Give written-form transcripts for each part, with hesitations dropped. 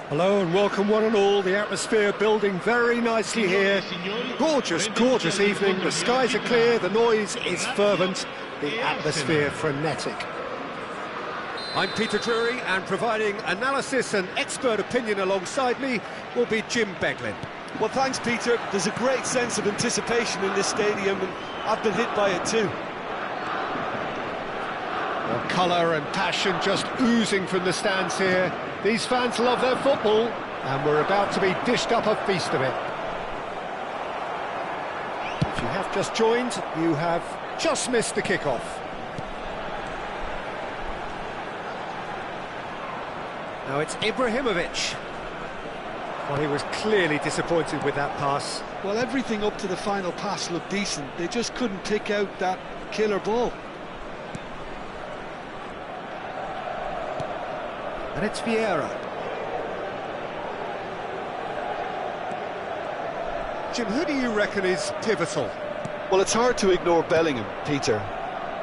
Hello and welcome one and all. The atmosphere building very nicely here. Gorgeous, gorgeous evening. The skies are clear, the noise is fervent, the atmosphere frenetic. I'm Peter Drury, and providing analysis and expert opinion alongside me will be Jim Beglin. Well, thanks, Peter. There's a great sense of anticipation in this stadium, and I've been hit by it too. Well, colour and passion just oozing from the stands here. These fans love their football, and we're about to be dished up a feast of it. If you have just joined, you have just missed the kick-off. Now it's Ibrahimovic. Well, he was clearly disappointed with that pass. Well, everything up to the final pass looked decent. They just couldn't pick out that killer ball. And it's Vieira. Jim, who do you reckon is pivotal? Well, it's hard to ignore Bellingham, Peter,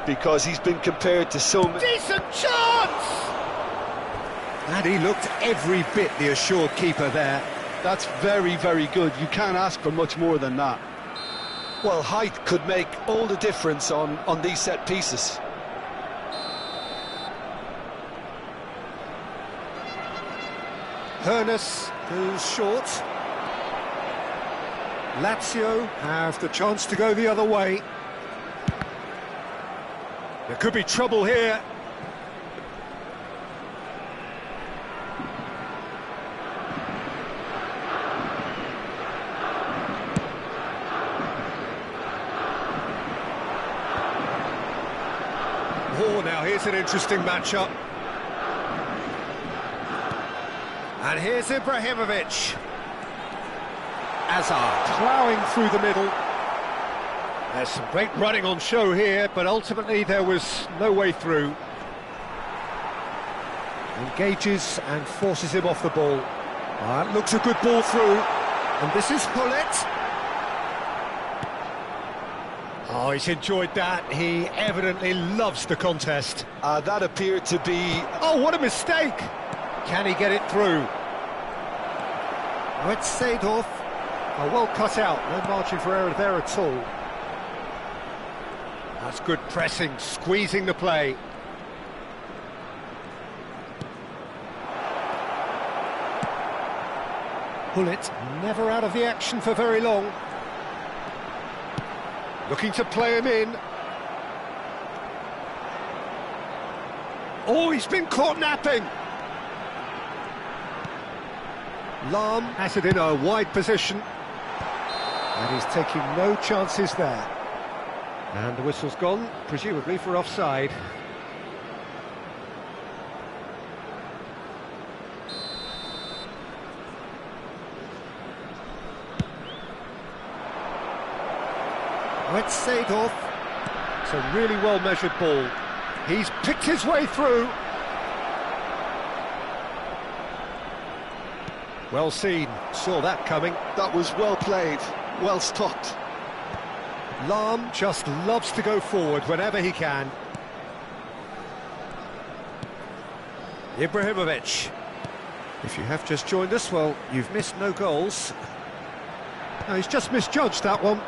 because he's been compared to so many... Decent chance! And he looked every bit the assured keeper there. That's very, very good. You can't ask for much more than that. Well, height could make all the difference on these set pieces. Hoeneß goes short. Lazio have the chance to go the other way. There could be trouble here. Oh, now here's an interesting matchup. And here's Ibrahimovic. Hazard ploughing through the middle. There's some great running on show here, but ultimately there was no way through. Engages and forces him off the ball. That looks a good ball through. And this is Hullet. Oh, he's enjoyed that. He evidently loves the contest. That appeared to be... Oh, what a mistake! Can he get it through? Oh, it's Seedorf. Oh, well cut out. No margin for error there at all. That's good pressing, squeezing the play. Gullit never out of the action for very long. Looking to play him in. Oh, he's been caught napping. Lahm has it in a wide position. And he's taking no chances there. And the whistle's gone, presumably for offside. Oh, it's Seedorf. It's a really well-measured ball. He's picked his way through. Well seen, saw that coming. That was well played, well stopped. Lahm just loves to go forward whenever he can. Ibrahimovic. If you have just joined us, well, you've missed no goals. No, he's just misjudged that one.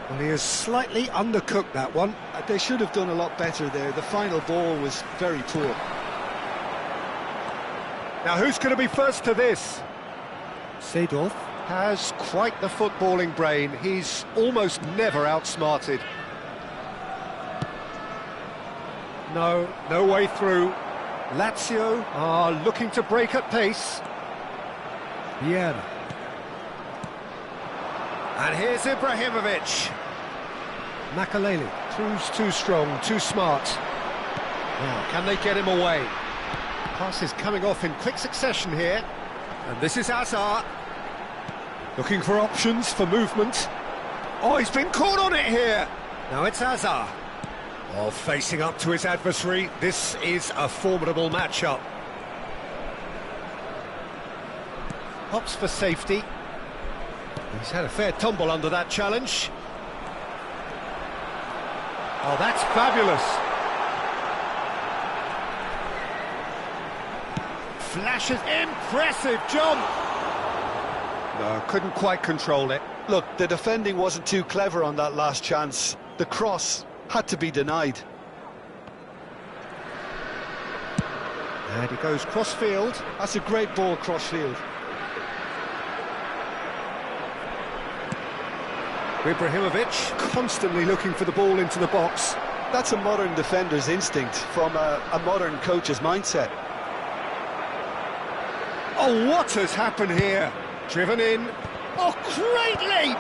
Well, he has slightly undercooked that one. They should have done a lot better there. The final ball was very poor. Now, who's going to be first to this? Seedorf has quite the footballing brain. He's almost never outsmarted. No way through. Lazio are looking to break at pace. Vieira. And here's Ibrahimovic. Makaleli. Too strong, too smart. Now, can they get him away? Pass is coming off in quick succession here. And this is Hazard. Looking for options for movement. Oh, he's been caught on it here. Now it's Hazard. Oh, facing up to his adversary. This is a formidable matchup. Hops for safety. He's had a fair tumble under that challenge. Oh, that's fabulous. Flashes, impressive jump. No, couldn't quite control it. Look, the defending wasn't too clever on that last chance. The cross had to be denied. And he goes cross-field. That's a great ball cross-field. Ibrahimovic constantly looking for the ball into the box. That's a modern defender's instinct from a modern coach's mindset. Oh, what has happened here? Driven in. Oh, great leap!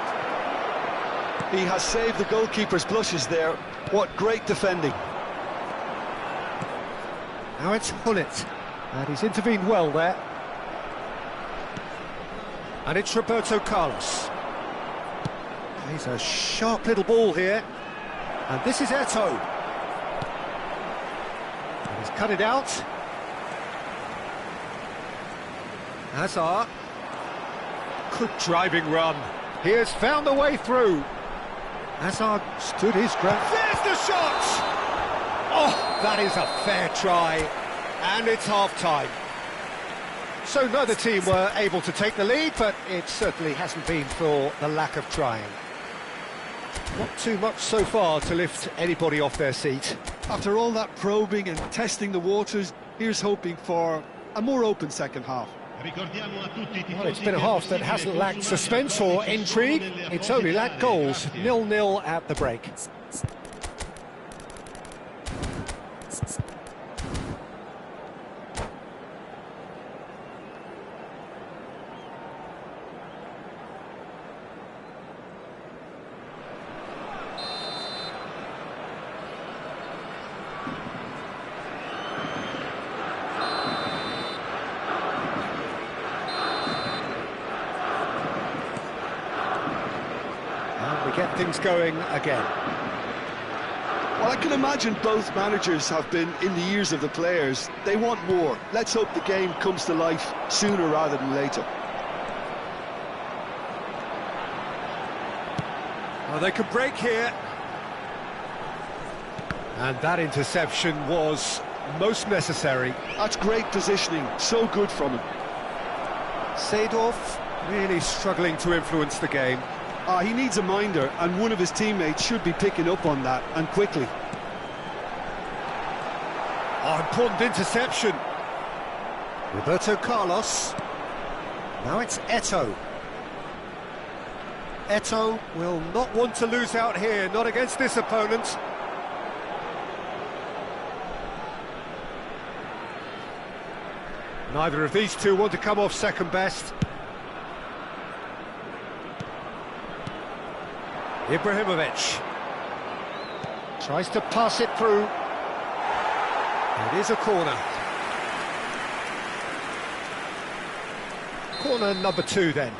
He has saved the goalkeeper's blushes there. What great defending. Now it's Gullit. And he's intervened well there. And it's Roberto Carlos. He's a sharp little ball here. And this is Eto'o. And he's cut it out. Hazard. Good driving run. He has found a way through. Hazard stood his ground. There's the shot! Oh, that is a fair try. And it's half-time. So neither team were able to take the lead, but it certainly hasn't been for the lack of trying. Not too much so far to lift anybody off their seat. After all that probing and testing the waters, here's hoping for a more open second half. Well, it's been a half that hasn't lacked suspense or intrigue. It's only lacked goals. 0-0 at the break. We get things going again. Well, I can imagine both managers have been in the ears of the players. They want more. Let's hope the game comes to life sooner rather than later. Well, they could break here. And that interception was most necessary. That's great positioning, so good from him. Seedorf really struggling to influence the game. He needs a minder, and one of his teammates should be picking up on that, and quickly. Oh, important interception. Roberto Carlos. Now it's Eto'o. Eto'o will not want to lose out here, not against this opponent. Neither of these two want to come off second best. Ibrahimovic tries to pass it through. It is a corner. Corner number 2 then.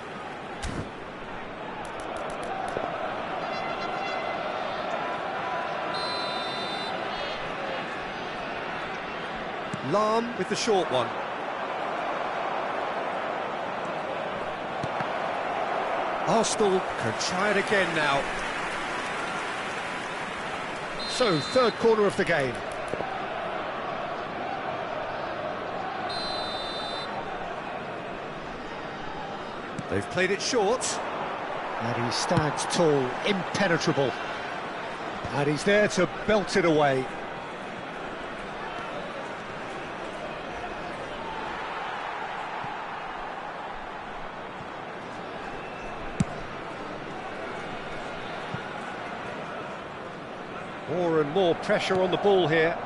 Lahm with the short one. Arsenal can try it again now. So, third corner of the game. They've played it short. And he stands tall, impenetrable. And he's there to belt it away. More and more pressure on the ball here.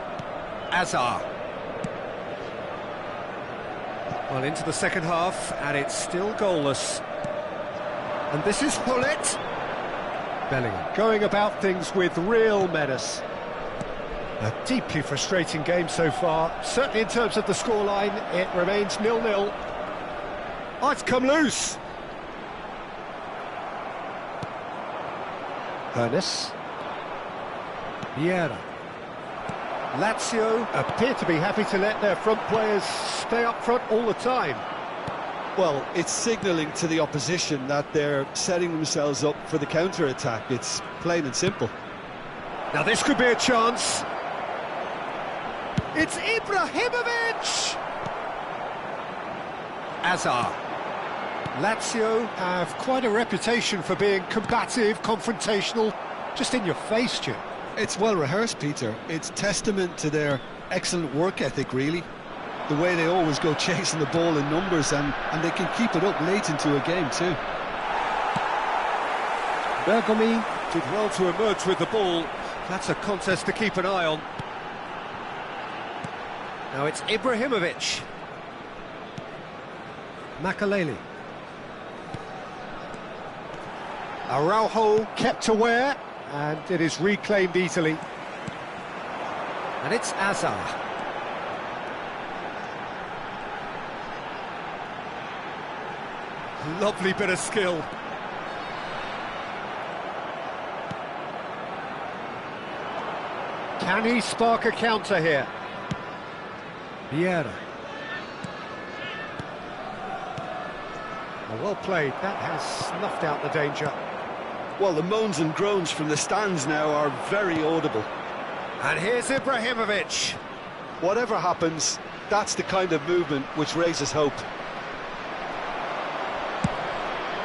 Azar. Well, into the second half, and it's still goalless. And this is Hullet. Bellingham going about things with real menace. A deeply frustrating game so far. Certainly in terms of the scoreline, it remains 0-0. Oh, it's come loose. Ernest. Vieira. Lazio appear to be happy to let their front players stay up front all the time. Well, it's signalling to the opposition that they're setting themselves up for the counter-attack. It's plain and simple. Now this could be a chance. It's Ibrahimovic! Azar. Lazio have quite a reputation for being combative, confrontational, just in your face, Jim. It's well rehearsed, Peter. It's testament to their excellent work ethic, really. The way they always go chasing the ball in numbers, and they can keep it up late into a game too. Bergomi did well to emerge with the ball. That's a contest to keep an eye on. Now it's Ibrahimovic. Makaleli. Araujo kept aware, and it is reclaimed easily. And it's Azar. Lovely bit of skill. Can he spark a counter here? Vieira. Well played, that has snuffed out the danger. Well, the moans and groans from the stands now are very audible. And here's Ibrahimovic. Whatever happens, that's the kind of movement which raises hope.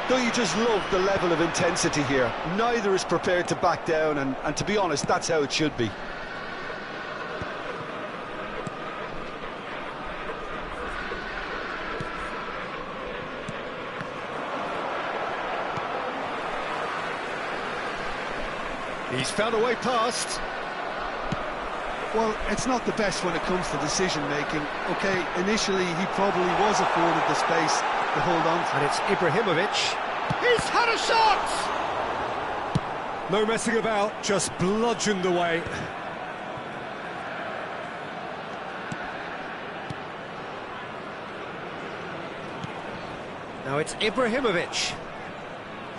Don't you just love the level of intensity here? Neither is prepared to back down, and to be honest, that's how it should be. He's found a way past. Well, it's not the best when it comes to decision-making. OK, initially he probably was afforded the space to hold on to. And it's Ibrahimovic. He's had a shot! No messing about, just bludgeoned away. Now it's Ibrahimovic.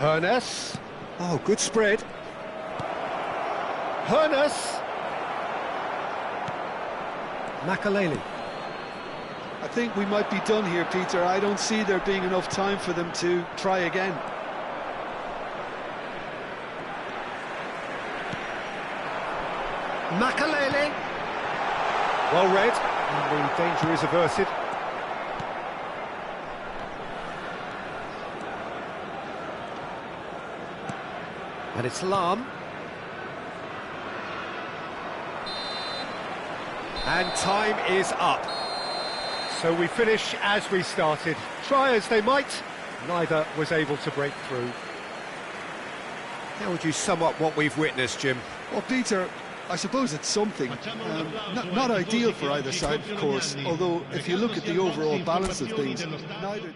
Ernest. Oh, good spread. Ernest. Makaleli. I think we might be done here, Peter. I don't see there being enough time for them to try again. Makaleli. Well read, and the danger is averted. And it's Lahm. And time is up. So we finish as we started. Try as they might, neither was able to break through. How would you sum up what we've witnessed, Jim? Well, Peter, I suppose it's something. Not ideal for either side, of course, although if you look at the overall balance of things, neither...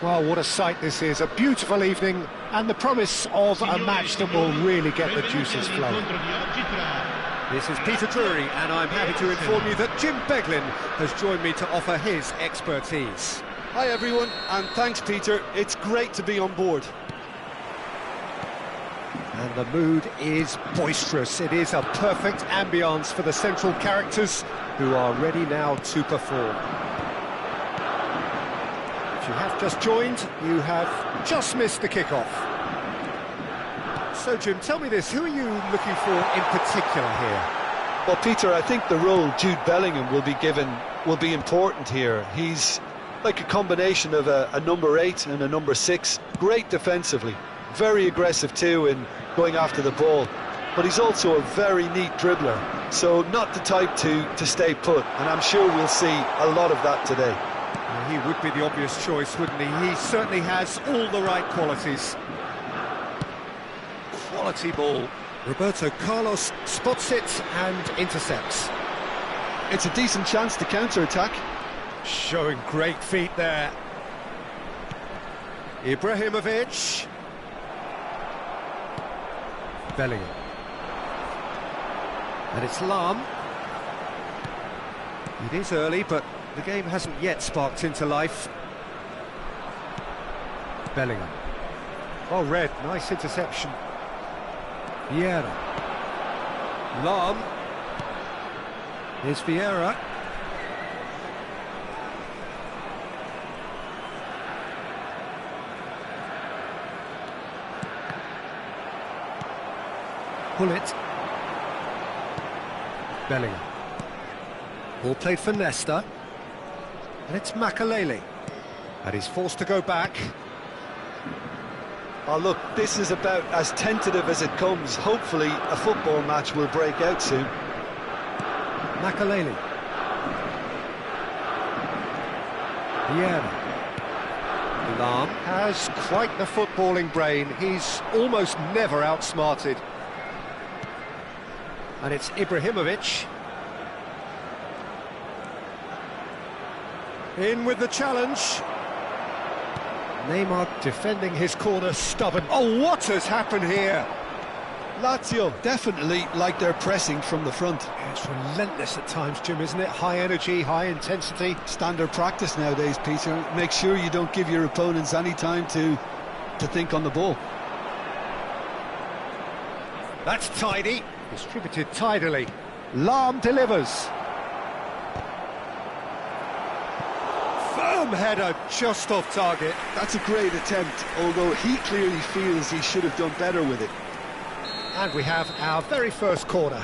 Well, what a sight this is, a beautiful evening and the promise of a match that will really get the juices flowing. This is Peter Drury and I'm happy to inform you that Jim Beglin has joined me to offer his expertise. Hi everyone, and thanks Peter, it's great to be on board. And the mood is boisterous. It is a perfect ambience for the central characters who are ready now to perform. If you have just joined, you have just missed the kickoff. So, Jim, tell me this, who are you looking for in particular here? Well, Peter, I think the role Jude Bellingham will be given will be important here. He's like a combination of a number 8 and a number 6. Great defensively, very aggressive too in going after the ball. But he's also a very neat dribbler, so not the type to stay put. And I'm sure we'll see a lot of that today. He would be the obvious choice, wouldn't he? He certainly has all the right qualities. Quality ball. Roberto Carlos spots it and intercepts. It's a decent chance to counter-attack. Showing great feet there. Ibrahimovic. Bellingham. And it's Lahm. It is early, but the game hasn't yet sparked into life. Bellingham. Oh, Red, nice interception. Vieira. Lahm. Here's Vieira. Pullet. Bellingham. Ball played for Nesta. And it's Makalele. And he's forced to go back. Oh, look, this is about as tentative as it comes. Hopefully, a football match will break out soon. Makalele. Vieira. Lahm has quite the footballing brain. He's almost never outsmarted. And it's Ibrahimovic. In with the challenge. Neymar defending his corner, stubborn. Oh, what has happened here? Lazio definitely like their pressing from the front. Yeah, it's relentless at times, Jim, isn't it? High energy, high intensity. Standard practice nowadays, Peter. Make sure you don't give your opponents any time to think on the ball. That's tidy. Distributed tidily. Lahm delivers. Firm header just off target. That's a great attempt, although he clearly feels he should have done better with it. And we have our very first corner.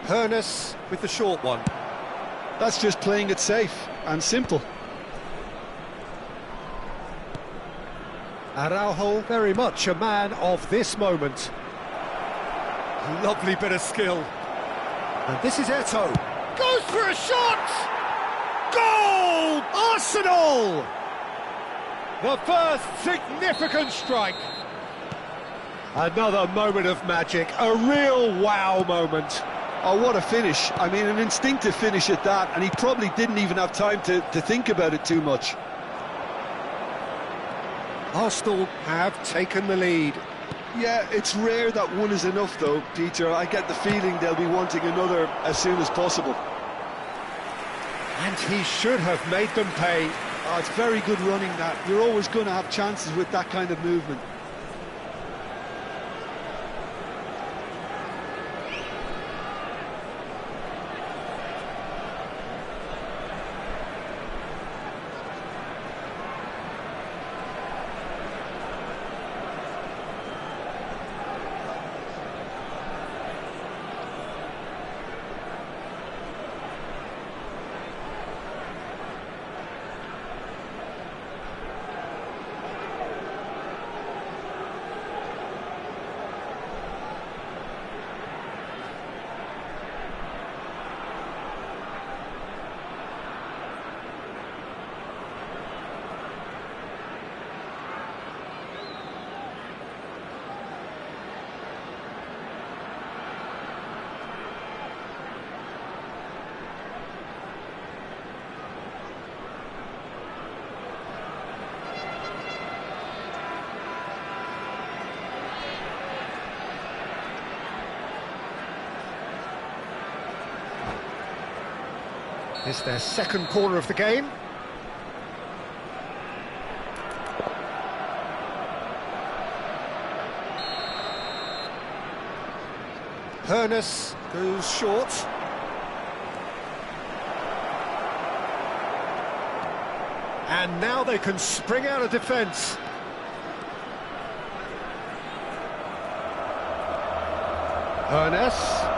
Hoeneß with the short one. That's just playing it safe and simple. Araujo, very much a man of this moment. Lovely bit of skill. And this is Eto'o. Goes for a shot! Goal! Arsenal! The first significant strike. Another moment of magic, a real wow moment. Oh, what a finish. I mean, an instinctive finish at that, and he probably didn't even have time to think about it too much. Arsenal have taken the lead. Yeah, it's rare that one is enough, though, Peter. I get the feeling they'll be wanting another as soon as possible. And he should have made them pay. Oh, it's very good running, that. You're always going to have chances with that kind of movement. It's their second corner of the game. Hoeneß goes short. And now they can spring out of defence. Hoeneß.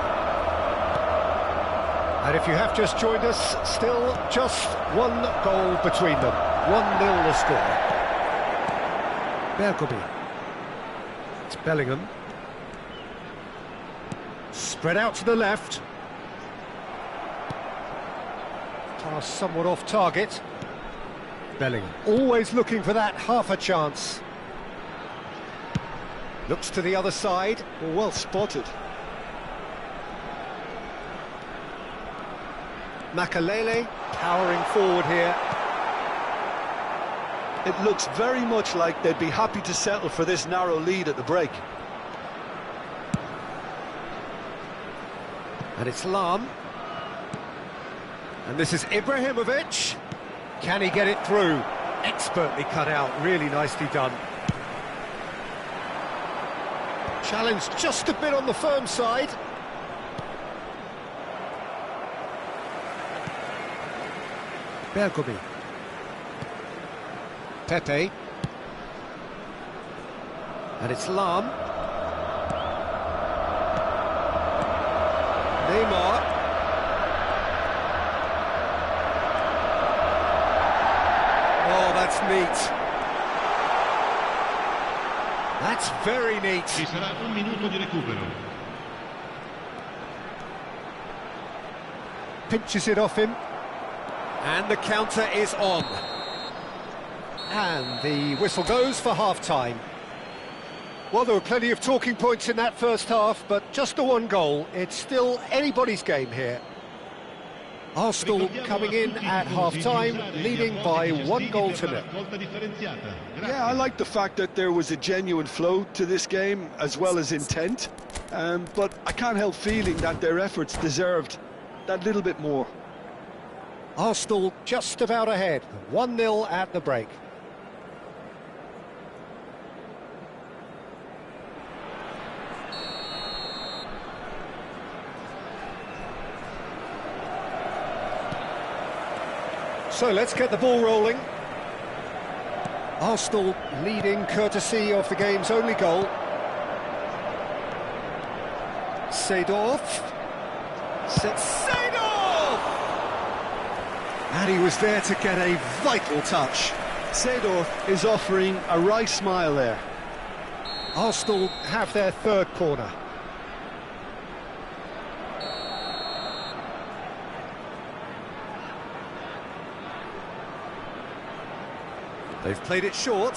And if you have just joined us, still just one goal between them. 1-0 the score. Bergkamp. It's Bellingham. Spread out to the left. Pass somewhat off target. Bellingham. Always looking for that half a chance. Looks to the other side. Well spotted. Makalele powering forward here. It looks very much like they'd be happy to settle for this narrow lead at the break. And it's Lam. And this is Ibrahimovic. Can he get it through? Expertly cut out, really nicely done. Challenge just a bit on the firm side. Bergomi. Pepe. And it's Lam. Neymar. Oh, that's neat. That's very neat. Ci sarà un minuto di recupero. Pinches it off him. And the counter is on. And the whistle goes for half-time. Well, there were plenty of talking points in that first half, but just the one goal. It's still anybody's game here. Arsenal coming in at half-time, leading by 1-0. Yeah, I like the fact that there was a genuine flow to this game, as well as intent. But I can't help feeling that their efforts deserved that little bit more. Arsenal just about ahead, 1-0 at the break. So let's get the ball rolling. Arsenal leading courtesy of the game's only goal. Seedorf. Seedorf! And he was there to get a vital touch. Seedorf is offering a wry smile there. Arsenal have their third corner. They've played it short.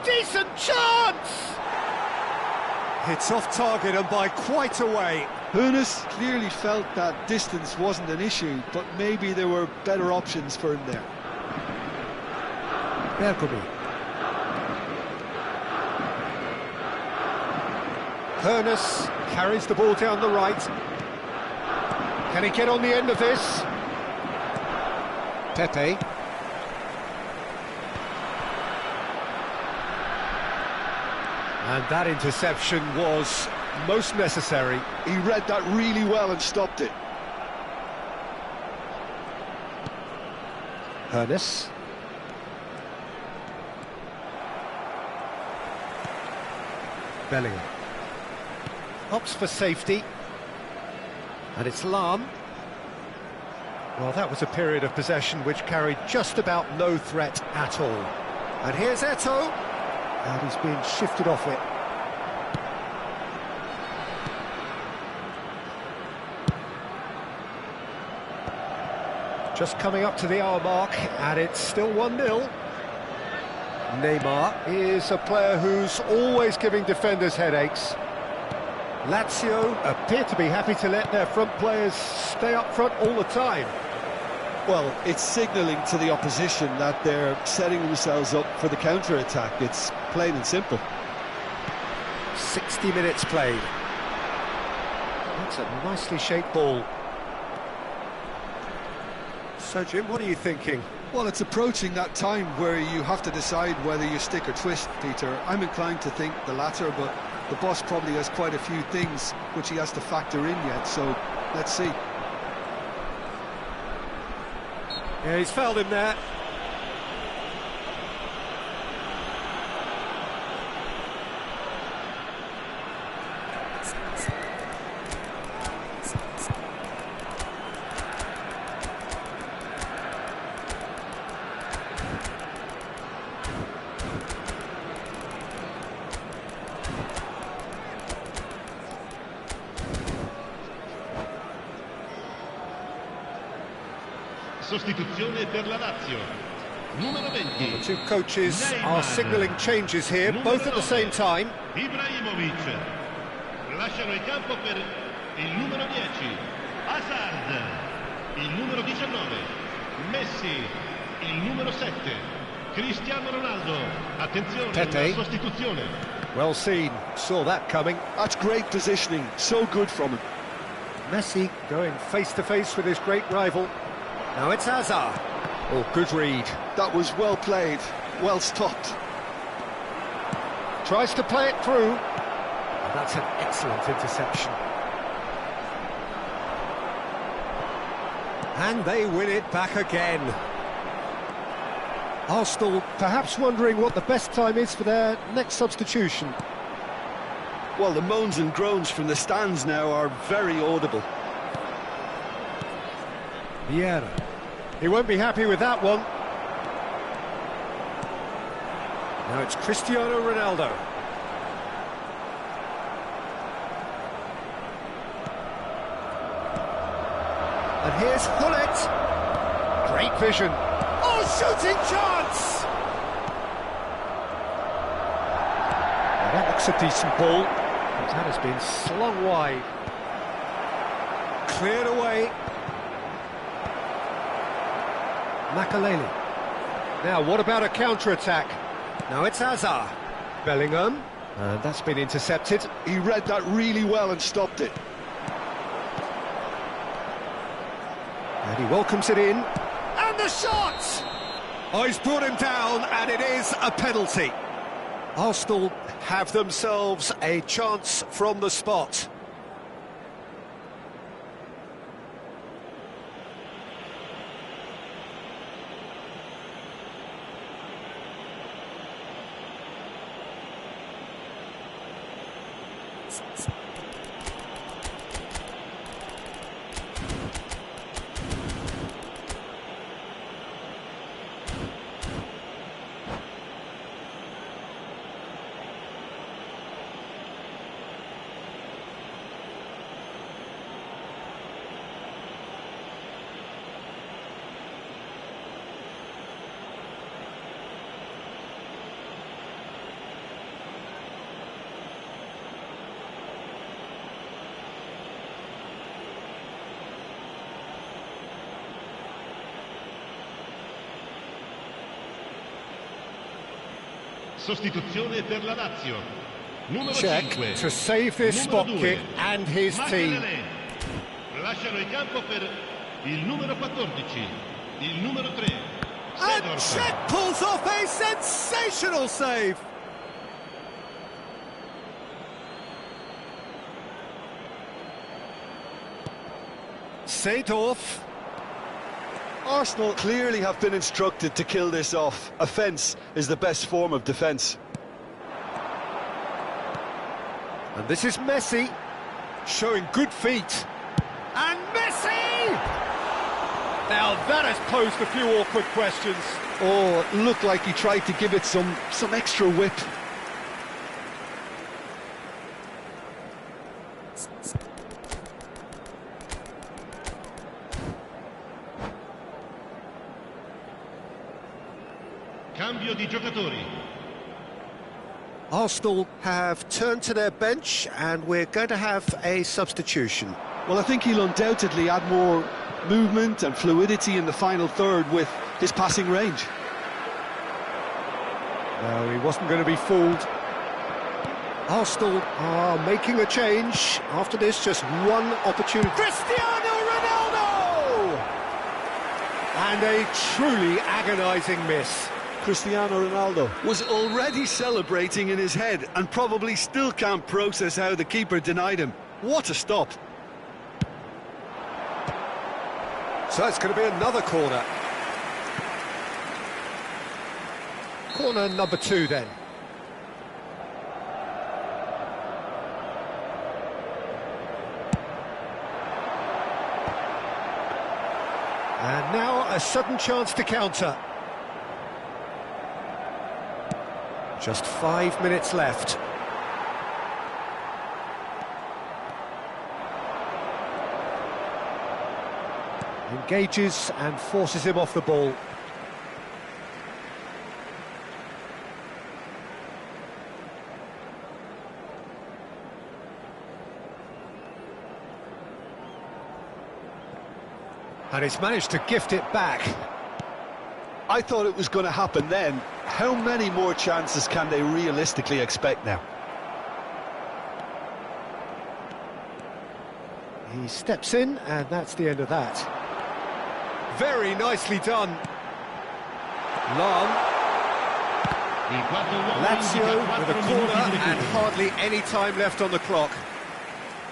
Decent chance! It's off target and by quite a way. Hoeneß clearly felt that distance wasn't an issue, but maybe there were better options for him there. Bergomi. Hoeneß carries the ball down the right. Can he get on the end of this? Pepe. And that interception was most necessary. He read that really well and stopped it. Hoeneß. Bellingham. Opts for safety. And it's Lam. Well, that was a period of possession which carried just about no threat at all. And here's Eto'o. And he's being shifted off it. Just coming up to the hour mark, and it's still 1-0. Neymar is a player who's always giving defenders headaches. Lazio appear to be happy to let their front players stay up front all the time. Well, it's signalling to the opposition that they're setting themselves up for the counter-attack. It's plain and simple. 60 minutes played. That's a nicely shaped ball. So, Jim, what are you thinking? Well, it's approaching that time where you have to decide whether you stick or twist, Peter. I'm inclined to think the latter, but the boss probably has quite a few things which he has to factor in yet, so let's see. Yeah, he's fouled him there. Sostituzione per la Lazio. Numero 20. The two coaches are signalling changes here, both at the same time. Ibrahimovic. Lasciano il campo per il numero 10, Hazard, il numero 19, Messi, il numero 7, Cristiano Ronaldo. Attenzione, Pepe. una sostituzione. Well seen, saw that coming. That's great positioning, so good from him. Messi going face-to-face with his great rival. Now it's Hazard. Oh, good read. That was well played, well stopped. Tries to play it through. And that's an excellent interception. And they win it back again. Arsenal perhaps wondering what the best time is for their next substitution. Well, the moans and groans from the stands now are very audible. Vieira. He won't be happy with that one. Now it's Cristiano Ronaldo. And here's Hullet. Great vision. Oh, shooting chance! Well, that looks a decent ball, but that has been slung wide. Cleared away. Makaleli. Now, what about a counter-attack? Now it's Hazard. Bellingham. And that's been intercepted. He read that really well and stopped it. And he welcomes it in. And the shot! Oh, he's brought him down, and it is a penalty. Arsenal have themselves a chance from the spot. Sostituzione per la Lazio. Numero Check 5. to save this spot Numero 2, kick and his team. Makelele. Lasciano il campo per il numero 14, il numero 3. And Seedorf. Cech pulls off a sensational save. Seedorf. Arsenal clearly have been instructed to kill this off. Offence is the best form of defence. And this is Messi, showing good feet. And Messi! Now that has posed a few awkward questions. Oh, it looked like he tried to give it some extra whip. Cambio di giocatori. Arsenal have turned to their bench and we're going to have a substitution. Well, I think he'll undoubtedly add more movement and fluidity in the final third with his passing range. No, he wasn't going to be fooled. Arsenal are making a change. After this, just one opportunity. Cristiano Ronaldo! And a truly agonising miss. Cristiano Ronaldo was already celebrating in his head and probably still can't process how the keeper denied him. What a stop. So it's going to be another corner. Corner number 2 then. And now a sudden chance to counter. Just 5 minutes left. Engages and forces him off the ball. And he's managed to gift it back. I thought it was going to happen then. How many more chances can they realistically expect now? He steps in, and that's the end of that. Very nicely done. Lahm. Lazio with a corner and hardly any time left on the clock.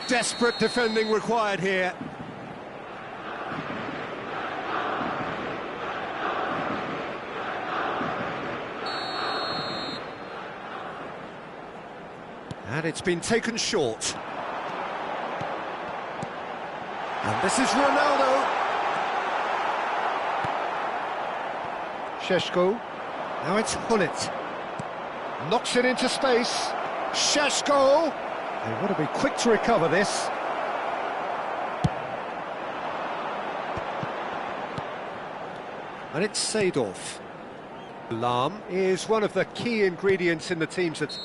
Desperate defending required here. And it's been taken short. And this is Ronaldo. Šeško. Now it's Hullet. Knocks it into space. Šeško. They want to be quick to recover this. And it's Seedorf. Lahm is one of the key ingredients in the teams that...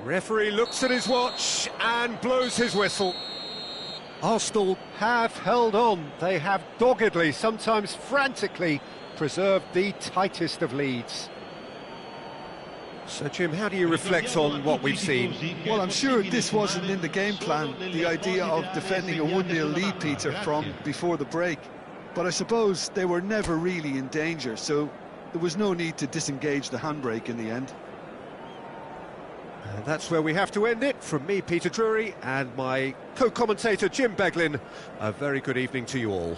Referee looks at his watch and blows his whistle. Arsenal have held on. They have doggedly, sometimes frantically, preserved the tightest of leads. So, Jim, how do you reflect on what we've seen? Well, I'm sure this wasn't in the game plan, the idea of defending a 1-0 lead, Peter, from before the break. But I suppose they were never really in danger, so there was no need to disengage the handbrake in the end. And that's where we have to end it. From me, Peter Drury, and my co-commentator, Jim Beglin, a very good evening to you all.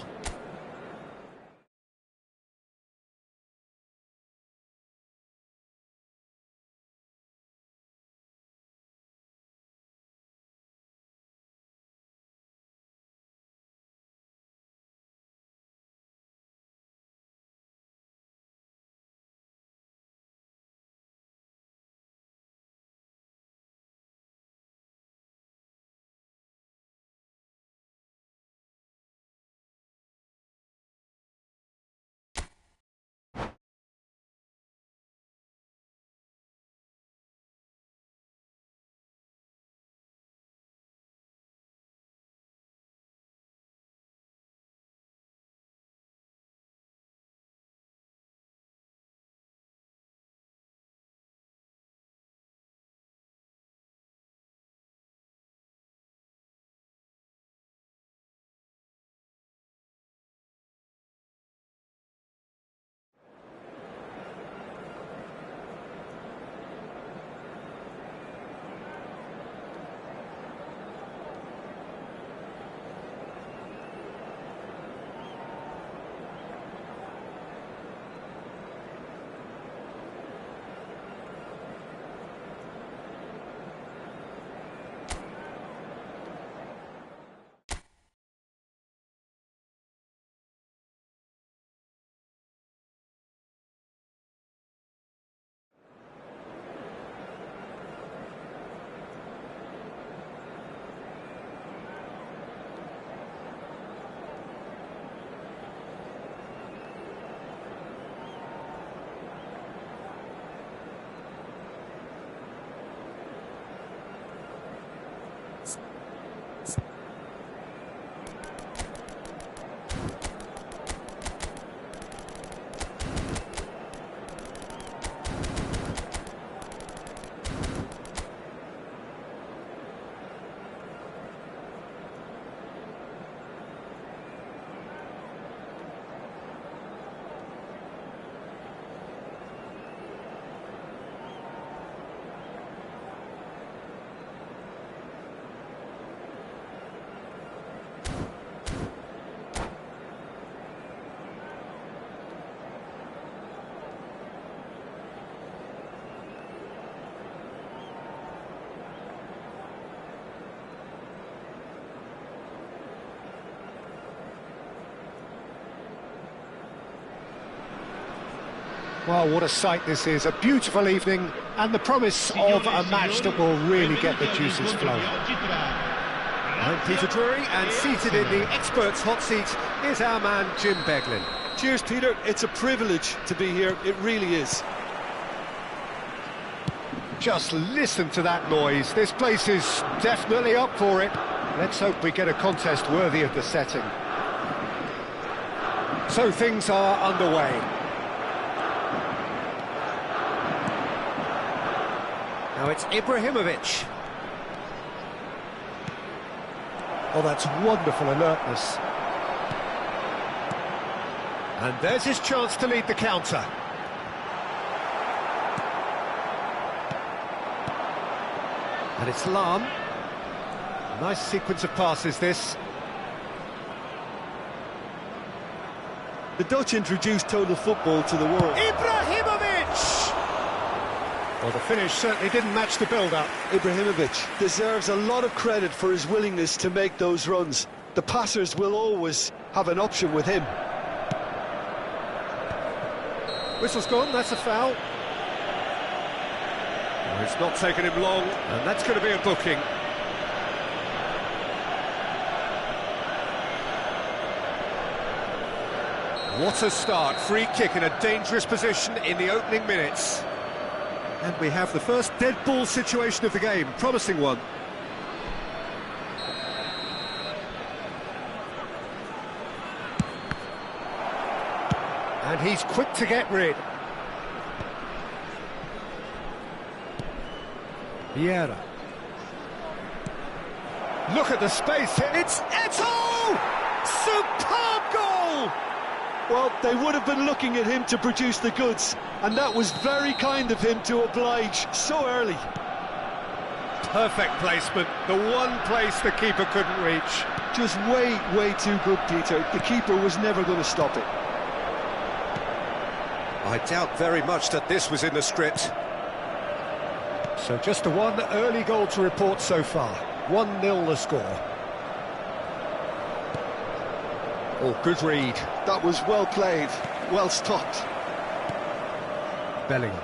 Well, what a sight this is. A beautiful evening and the promise of a match that will really get the juices flowing. I'm Peter Drury, and seated in the experts' hot seat is our man Jim Beglin. Cheers, Peter. It's a privilege to be here. It really is. Just listen to that noise. This place is definitely up for it. Let's hope we get a contest worthy of the setting. So things are underway. Now it's Ibrahimovic. Oh, that's wonderful alertness. And there's his chance to lead the counter. And it's Lahm. Nice sequence of passes, this. The Dutch introduced total football to the world. Ibrahimovic! Well, the finish certainly didn't match the build-up. Ibrahimovic deserves a lot of credit for his willingness to make those runs. The passers will always have an option with him. Whistle's gone, that's a foul. Oh, it's not taken him long, and that's going to be a booking. What a start, free kick in a dangerous position in the opening minutes. And we have the first dead ball situation of the game, promising one. And he's quick to get rid. Vieira. Look at the space here. It's Eto'o! Superb goal! Well, they would have been looking at him to produce the goods, and that was very kind of him to oblige so early. Perfect placement, the one place the keeper couldn't reach. Just way too good, Peter. The keeper was never going to stop it. I doubt very much that this was in the script. So just the one early goal to report so far. 1-0 the score. Oh, good read. That was well played, well stopped. Bellingham.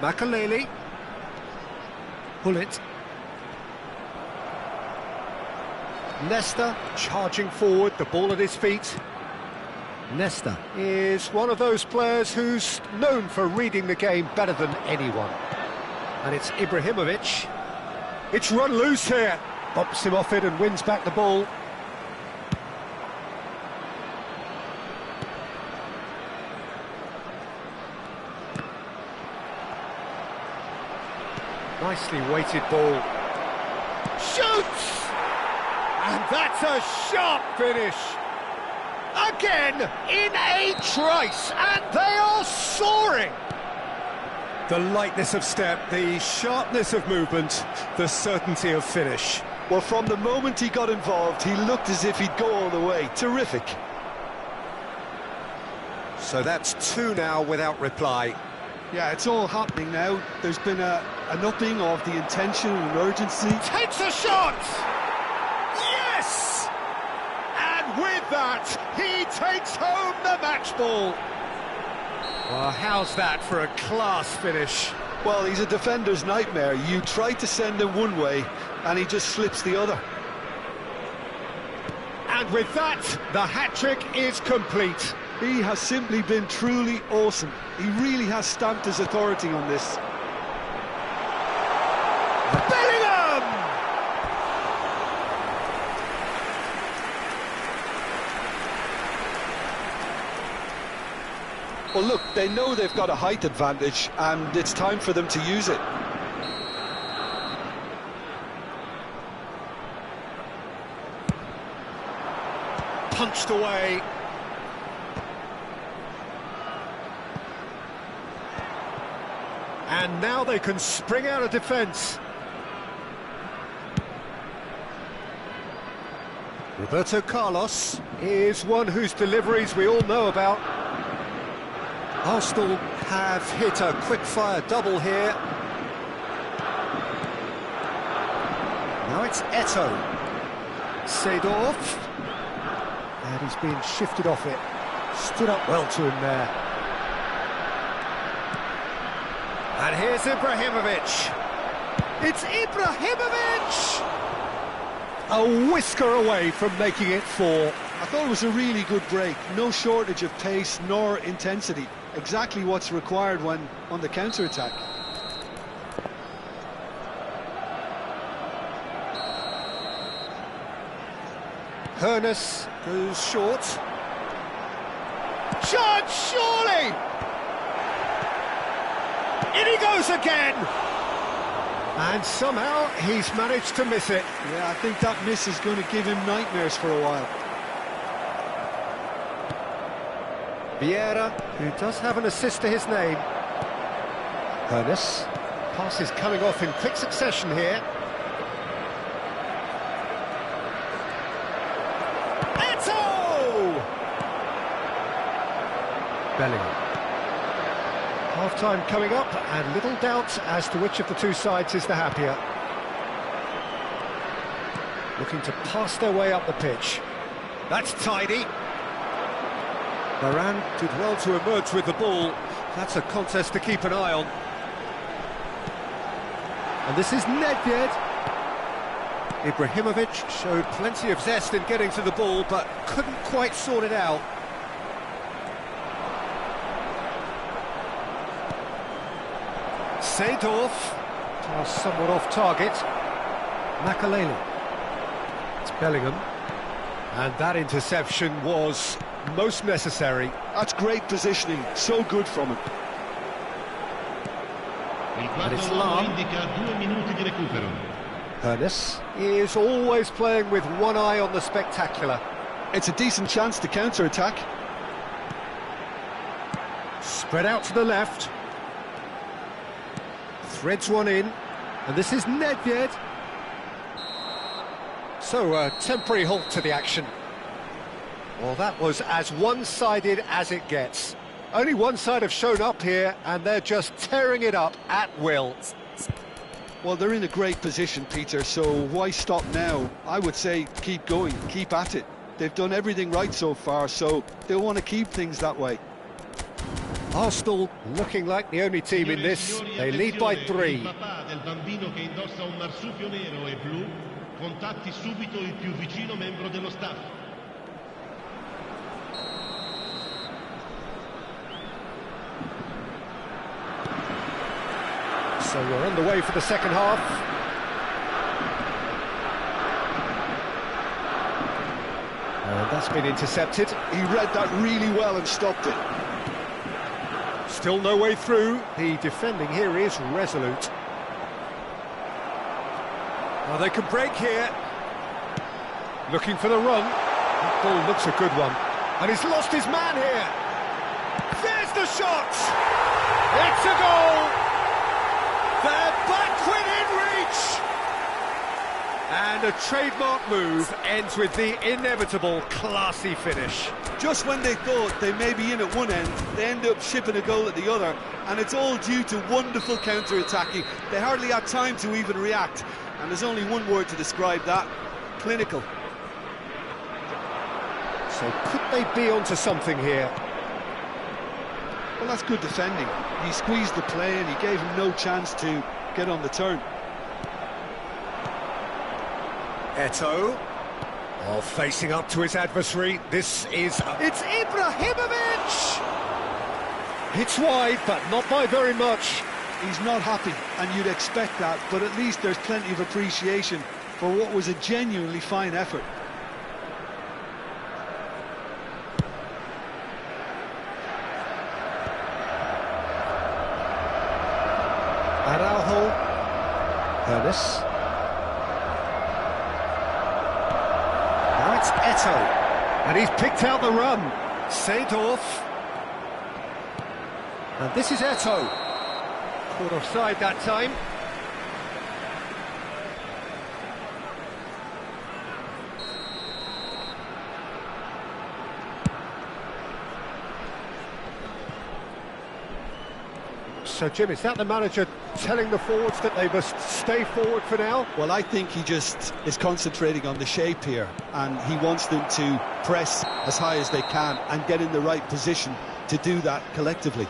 Makaleli. Hullet. Nesta charging forward, the ball at his feet. Nesta is one of those players who's known for reading the game better than anyone. And it's Ibrahimovic. It's run loose here. Bumps him off it and wins back the ball. Nicely weighted ball. Shoots! And that's a sharp finish. Again, in a trice, and they are soaring. The lightness of step, the sharpness of movement, the certainty of finish. Well, from the moment he got involved, he looked as if he'd go all the way. Terrific. So that's 2 now without reply. Yeah, it's all happening now. There's been an upping of the intention and urgency. Takes a shot! Yes! And with that, he takes home the match ball. Well, how's that for a class finish? Well, he's a defender's nightmare. You try to send him one way, and he just slips the other. And with that, the hat-trick is complete. He has simply been truly awesome. He really has stamped his authority on this. Bellingham! Well, look, they know they've got a height advantage, and it's time for them to use it. Punched away. And now they can spring out of defence. Roberto Carlos is one whose deliveries we all know about. Arsenal have hit a quick-fire double here. Now it's Eto'o. Seedorf. And he's being shifted off it. Stood up well to him there. And here's Ibrahimovic. It's Ibrahimovic! A whisker away from making it 4. I thought it was a really good break. No shortage of pace nor intensity. Exactly what's required when on the counter-attack. Hoeneß goes short. Chance, surely! In he goes again! And somehow he's managed to miss it. Yeah, I think that miss is going to give him nightmares for a while. Vieira, who does have an assist to his name. Hoeneß. Passes coming off in quick succession here. Eto'o! Bellingham. Half-time coming up, and little doubt as to which of the two sides is the happier. Looking to pass their way up the pitch. That's tidy. Varane did well to emerge with the ball. That's a contest to keep an eye on. And this is Nedved. Ibrahimovic showed plenty of zest in getting to the ball, but couldn't quite sort it out. Seedorf, somewhat off target. Makaleli. It's Bellingham. And that interception was most necessary. That's great positioning, so good from him. And it's Lahm. Hoeneß is always playing with one eye on the spectacular. It's a decent chance to counter-attack. Spread out to the left. Threads one in. And this is Nedved. So a temporary halt to the action. Well, that was as one-sided as it gets. Only one side have shown up here, and they're just tearing it up at will. Well, they're in a great position, Peter, so why stop now? I would say keep going, keep at it. They've done everything right so far, so they'll want to keep things that way. Arsenal looking like the only team in this. They lead by 3. Contatti subito il più vicino membro dello staff. So we're underway for the second half. And that's been intercepted. He read that really well and stopped it. Still no way through. The defending here is resolute. Well, they can break here. Looking for the run. That ball looks a good one. And he's lost his man here. There's the shot! It's a goal! They're back within reach! And a trademark move ends with the inevitable classy finish. Just when they thought they may be in at one end, they end up shipping a goal at the other, and it's all due to wonderful counter-attacking. They hardly had time to even react, and there's only one word to describe that: clinical. So could they be onto something here? Well, that's good defending. He squeezed the play and he gave him no chance to get on the turn. Eto'o. Oh, facing up to his adversary. It's Ibrahimovic! It's wide, but not by very much. He's not happy, and you'd expect that, but at least there's plenty of appreciation for what was a genuinely fine effort. Araujo. Hoeneß. Now it's Eto'o. And he's picked out the run. Seedorf. And this is Eto'o. Caught offside that time. So, Jim, is that the manager telling the forwards that they must stay forward for now? Well, I think he just is concentrating on the shape here, and he wants them to press as high as they can and get in the right position to do that collectively.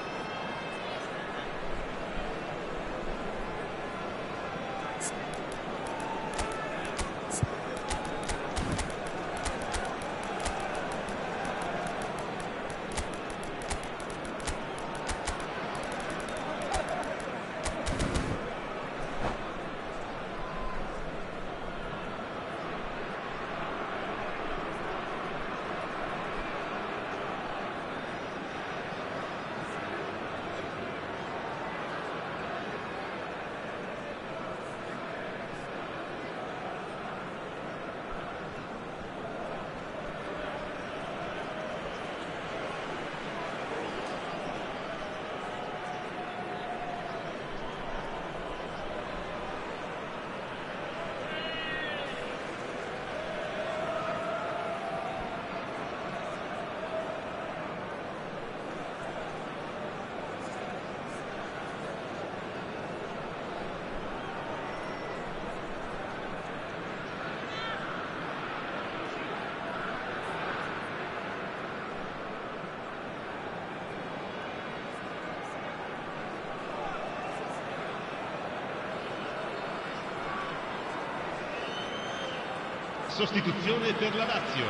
Sostituzione per la Lazio.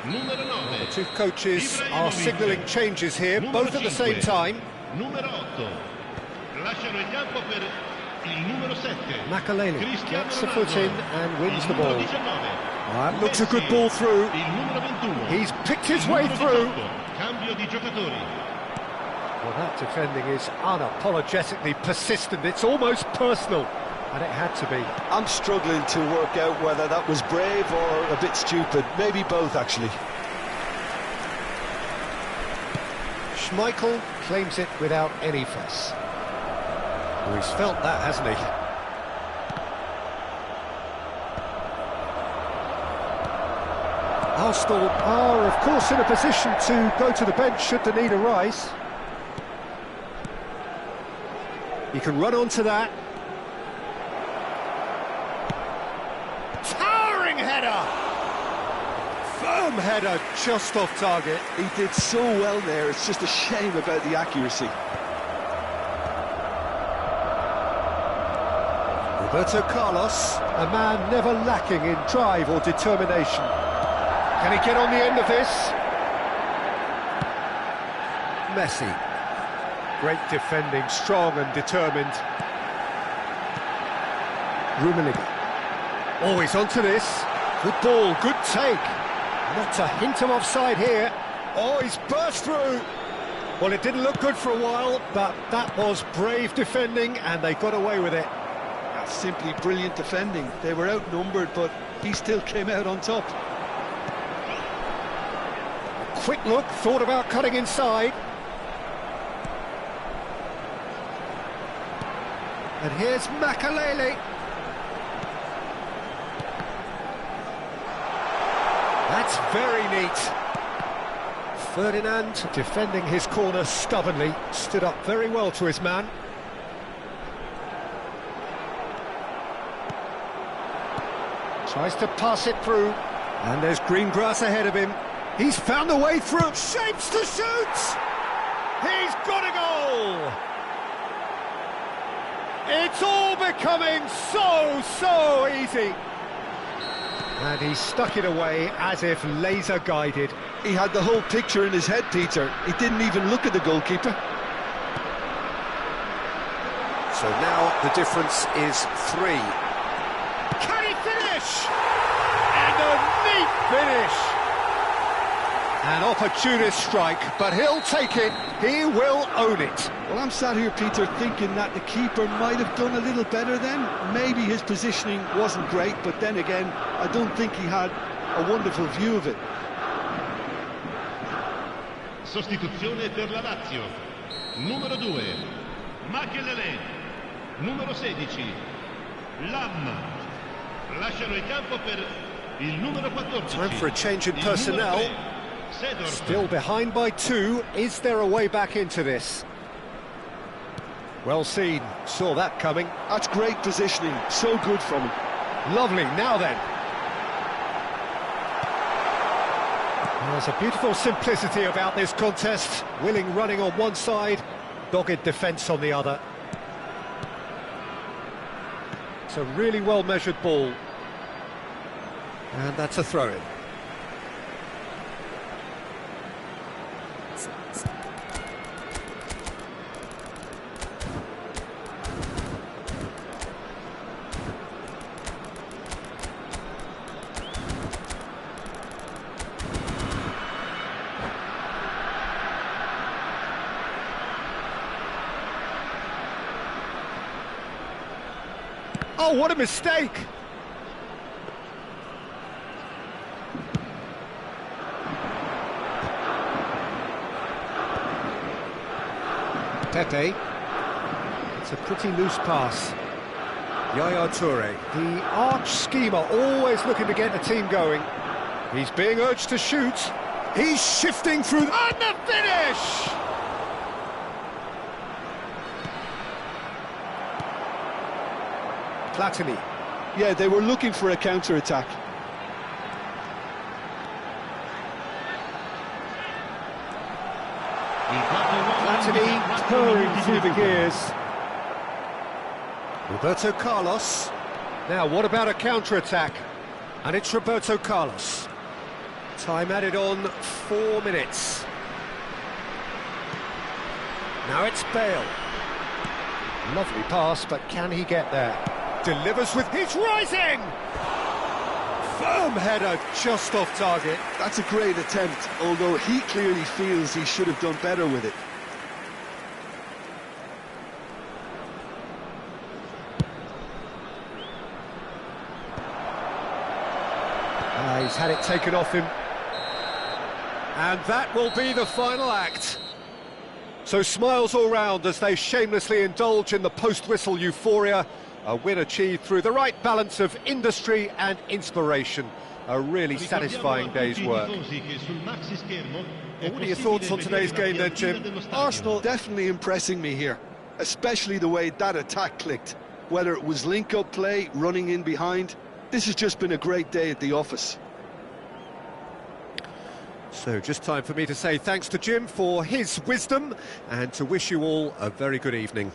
Numero 9. The two coaches are signalling changes here, both at the same time. Numero 8. Lasciano il campo per il numero 7. Makaleli gets the foot in and wins the ball. 19. That looks a good ball through. Il numero 21. He's picked his way Numero through. 18. Cambio di giocatori. Well, that defending is unapologetically persistent. It's almost personal, and it had to be. I'm struggling to work out whether that was brave or a bit stupid. Maybe both, actually. Schmeichel claims it without any fuss. Well, he's felt that, hasn't he? Arsenal are, of course, in a position to go to the bench should the need arise. He can run onto that. Towering header! Firm header, just off target. He did so well there, it's just a shame about the accuracy. Roberto Carlos, a man never lacking in drive or determination. Can he get on the end of this? Messi. Great defending, strong and determined. Rummenigge. Oh, he's onto this. Good ball, good take. Not a hint of offside here. Oh, he's burst through. Well, it didn't look good for a while, but that was brave defending and they got away with it. That's simply brilliant defending. They were outnumbered, but he still came out on top. Quick look, thought about cutting inside. And here's Makaleli. That's very neat. Ferdinand, defending his corner stubbornly, stood up very well to his man. Tries to pass it through. And there's green grass ahead of him. He's found a way through. Shapes to shoot! He's got a goal! It's all becoming so easy. And he stuck it away as if laser guided. He had the whole picture in his head, Peter. He didn't even look at the goalkeeper. So now the difference is 3. Can he finish? And a neat finish. An opportunist strike, but he'll take it. He will own it. Well, I'm sat here, Peter, thinking that the keeper might have done a little better then. Maybe his positioning wasn't great, but then again, I don't think he had a wonderful view of it. Sostituzione per la Lazio. Numero 2. Makelele. Numero 16. Lam. Lasciano il campo per il numero 14. Time for a change in personnel. Still behind by 2. Is there a way back into this? Well seen. Saw that coming. That's great positioning. So good from him. Lovely. Now then. There's a beautiful simplicity about this contest. Willing running on one side, dogged defence on the other. It's a really well-measured ball. And that's a throw-in. Oh, what a mistake! Pepe. It's a pretty loose pass. Yaya Toure, the arch schemer, always looking to get the team going. He's being urged to shoot. He's shifting through, and the finish! Platini. Yeah, they were looking for a counter-attack. Platini purring through the gears. Roberto Carlos. Now, what about a counter-attack? And it's Roberto Carlos. Time added on 4 minutes. Now it's Bale. Lovely pass, but can he get there? Delivers with... He's rising! Firm header, just off target. That's a great attempt, although he clearly feels he should have done better with it. He's had it taken off him. And that will be the final act. So smiles all round as they shamelessly indulge in the post-whistle euphoria. A win achieved through the right balance of industry and inspiration. A really satisfying day's work. What are your thoughts on today's game then, Jim? Arsenal definitely impressing me here, especially the way that attack clicked. Whether it was link-up play, running in behind, this has just been a great day at the office. So just time for me to say thanks to Jim for his wisdom and to wish you all a very good evening.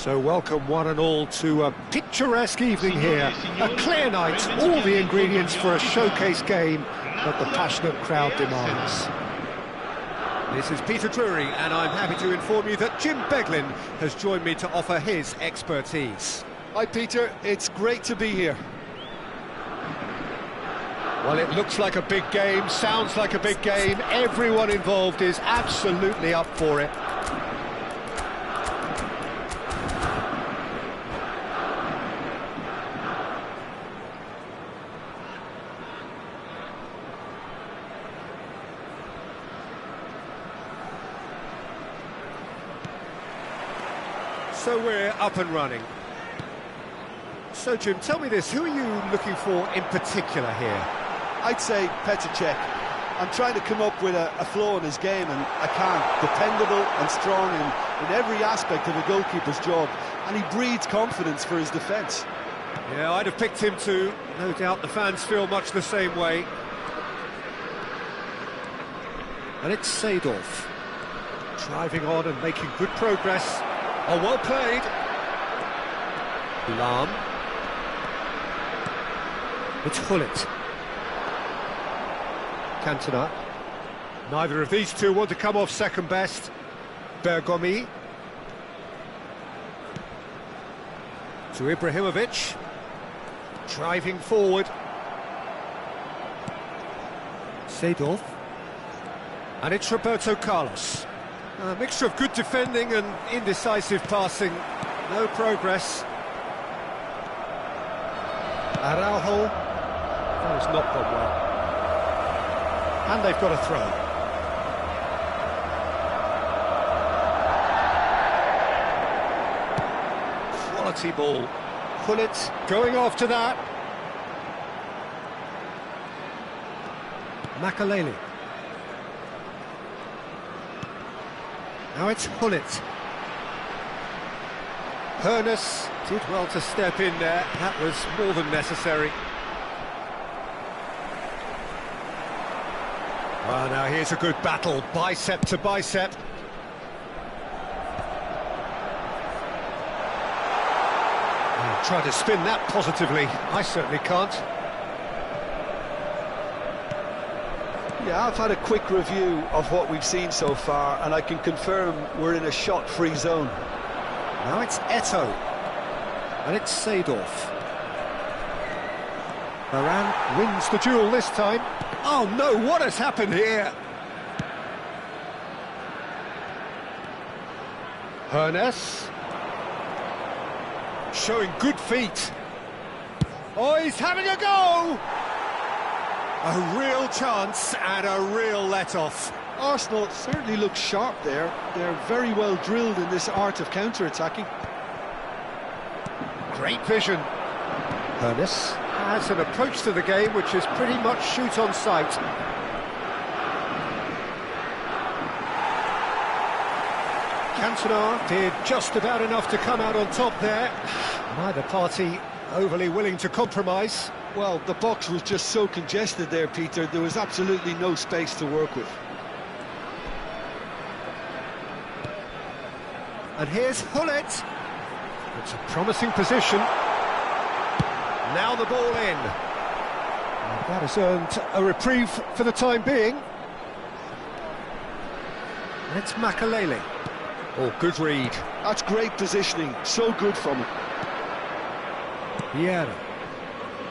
So welcome one and all to a picturesque evening here. A clear night, all the ingredients for a showcase game that the passionate crowd demands. This is Peter Drury, and I'm happy to inform you that Jim Beglin has joined me to offer his expertise. Hi Peter, it's great to be here. Well, it looks like a big game, sounds like a big game. Everyone involved is absolutely up for it. So we're up and running. So Jim, tell me this, who are you looking for in particular here? I'd say Petr Cech. I'm trying to come up with a flaw in his game and I can't. Dependable and strong in every aspect of a goalkeeper's job, and he breeds confidence for his defence. Yeah, I'd have picked him too. No doubt the fans feel much the same way. And it's Seedorf. Driving on and making good progress. Oh, well played. Lahm. It's Gullit. Cantona. Neither of these two want to come off second best. Bergomi. To Ibrahimovic. Driving forward. Seedorf. And it's Roberto Carlos. A mixture of good defending and indecisive passing. No progress. Araujo. That has not gone well. And they've got a throw. Quality ball. Gullit going after that. Makelele. Now it's Gullit. Hoeneß did well to step in there. That was more than necessary. Well, now here's a good battle, bicep to bicep. Try to spin that positively. I certainly can't. Yeah, I've had a quick review of what we've seen so far, and I can confirm we're in a shot-free zone. Now it's Eto'o, and it's Seedorf. Varane wins the duel this time. Oh no, what has happened here? Hoeneß. Showing good feet. Oh, he's having a go! A real chance and a real let-off. Arsenal certainly look sharp there. They're very well drilled in this art of counter-attacking. Great vision. Hoeneß has an approach to the game which is pretty much shoot on sight. Cantona did just about enough to come out on top there. Neither party overly willing to compromise. Well, the box was just so congested there, Peter. There was absolutely no space to work with. And here's Gullit. It's a promising position. Now the ball in. And that has earned a reprieve for the time being. And it's Makelele. Oh, good read. That's great positioning. So good from him. Vieira.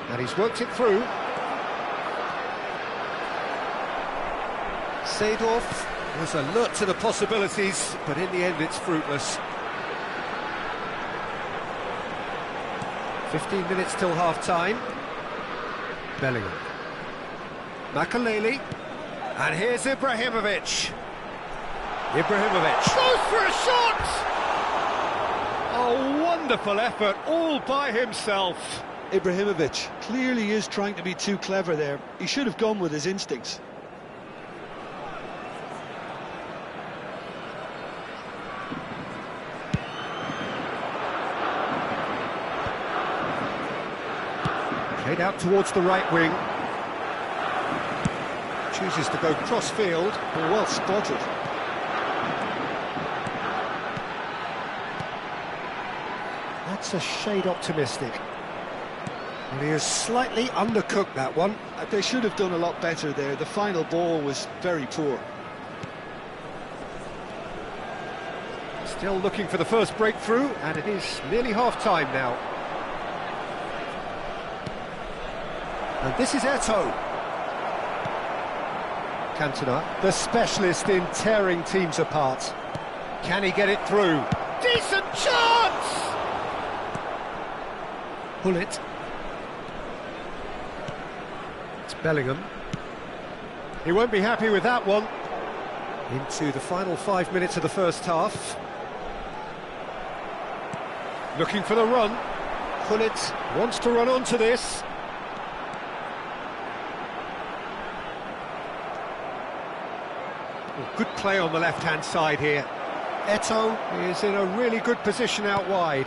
And he's worked it through. Seedorf was alert to the possibilities, but in the end it's fruitless. 15 minutes till half-time. Bellingham. Makelele. And here's Ibrahimovic. Ibrahimovic goes for a shot! Oh, wonderful effort, all by himself. Ibrahimovic clearly is trying to be too clever there. He should have gone with his instincts. Played out towards the right wing. Chooses to go cross-field. Well spotted. That's a shade optimistic. And he has slightly undercooked that one. They should have done a lot better there. The final ball was very poor. Still looking for the first breakthrough, and it is nearly half-time now. And this is Eto'o. Cantona, the specialist in tearing teams apart. Can he get it through? Decent chance! Gullit. It's Bellingham. He won't be happy with that one. Into the final 5 minutes of the first half. Looking for the run. Gullit wants to run onto this. Good play on the left-hand side here. Eto'o is in a really good position out wide.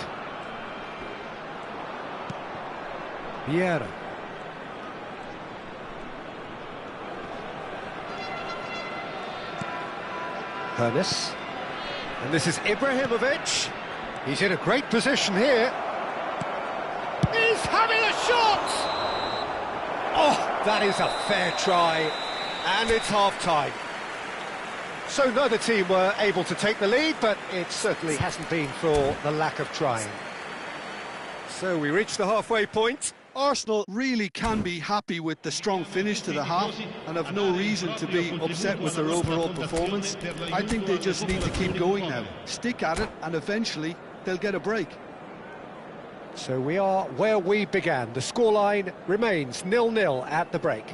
Vieira. Hernes. And this is Ibrahimovic. He's in a great position here. He's having a shot! Oh, that is a fair try. And it's half-time. So neither team were able to take the lead, but it certainly hasn't been for the lack of trying. So we reach the halfway point. Arsenal really can be happy with the strong finish to the half and have no reason to be upset with their overall performance. I think they just need to keep going now, stick at it, and eventually they'll get a break. So we are where we began. The scoreline remains 0-0 at the break.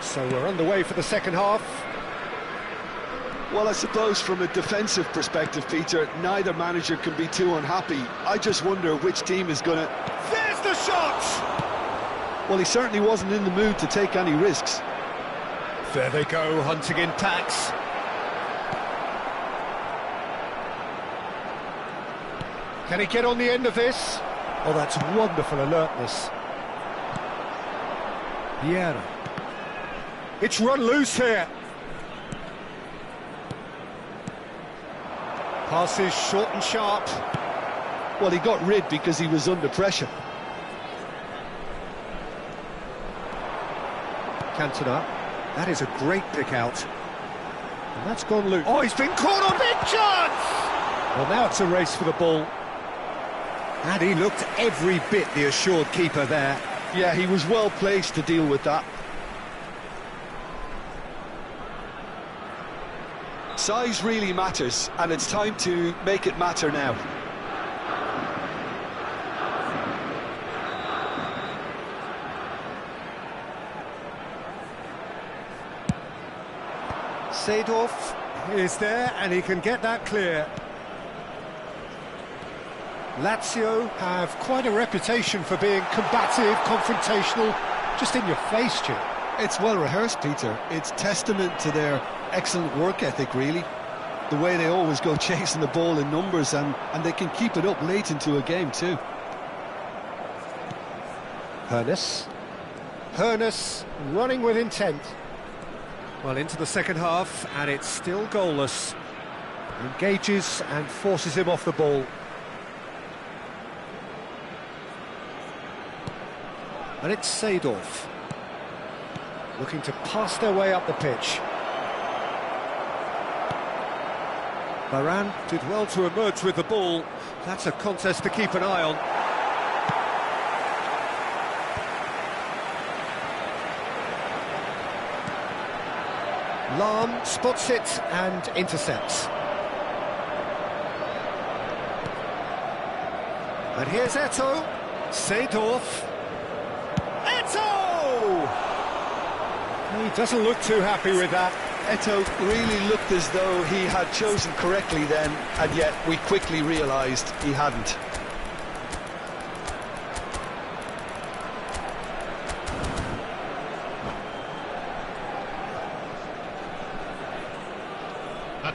So we're underway for the second half. Well, I suppose from a defensive perspective, Peter, neither manager can be too unhappy. I just wonder which team is going to... There's the shot! Well, he certainly wasn't in the mood to take any risks. There they go, hunting in packs. Can he get on the end of this? Oh, that's wonderful alertness. Vieira. It's run loose here. Passes short and sharp. Well, he got rid because he was under pressure. Cantona. That is a great pick out. And that's gone loose. Oh, he's been caught on big chance! Well, now it's a race for the ball. And he looked every bit the assured keeper there. Yeah, he was well placed to deal with that. Size really matters, and it's time to make it matter now. Seedorf is there, and he can get that clear. Lazio have quite a reputation for being combative, confrontational, just in your face, Jim. It's well rehearsed, Peter. It's testament to their excellent work ethic, really. The way they always go chasing the ball in numbers, and they can keep it up late into a game too. Hernes running with intent. Well, into the second half, and it's still goalless. Engages and forces him off the ball. And it's Seedorf. Looking to pass their way up the pitch. Varane did well to emerge with the ball. That's a contest to keep an eye on. Lahm spots it and intercepts. And here's Eto'o. Seedorf. Eto'o! He doesn't look too happy with that. Eto'o really looked as though he had chosen correctly then, and yet we quickly realised he hadn't.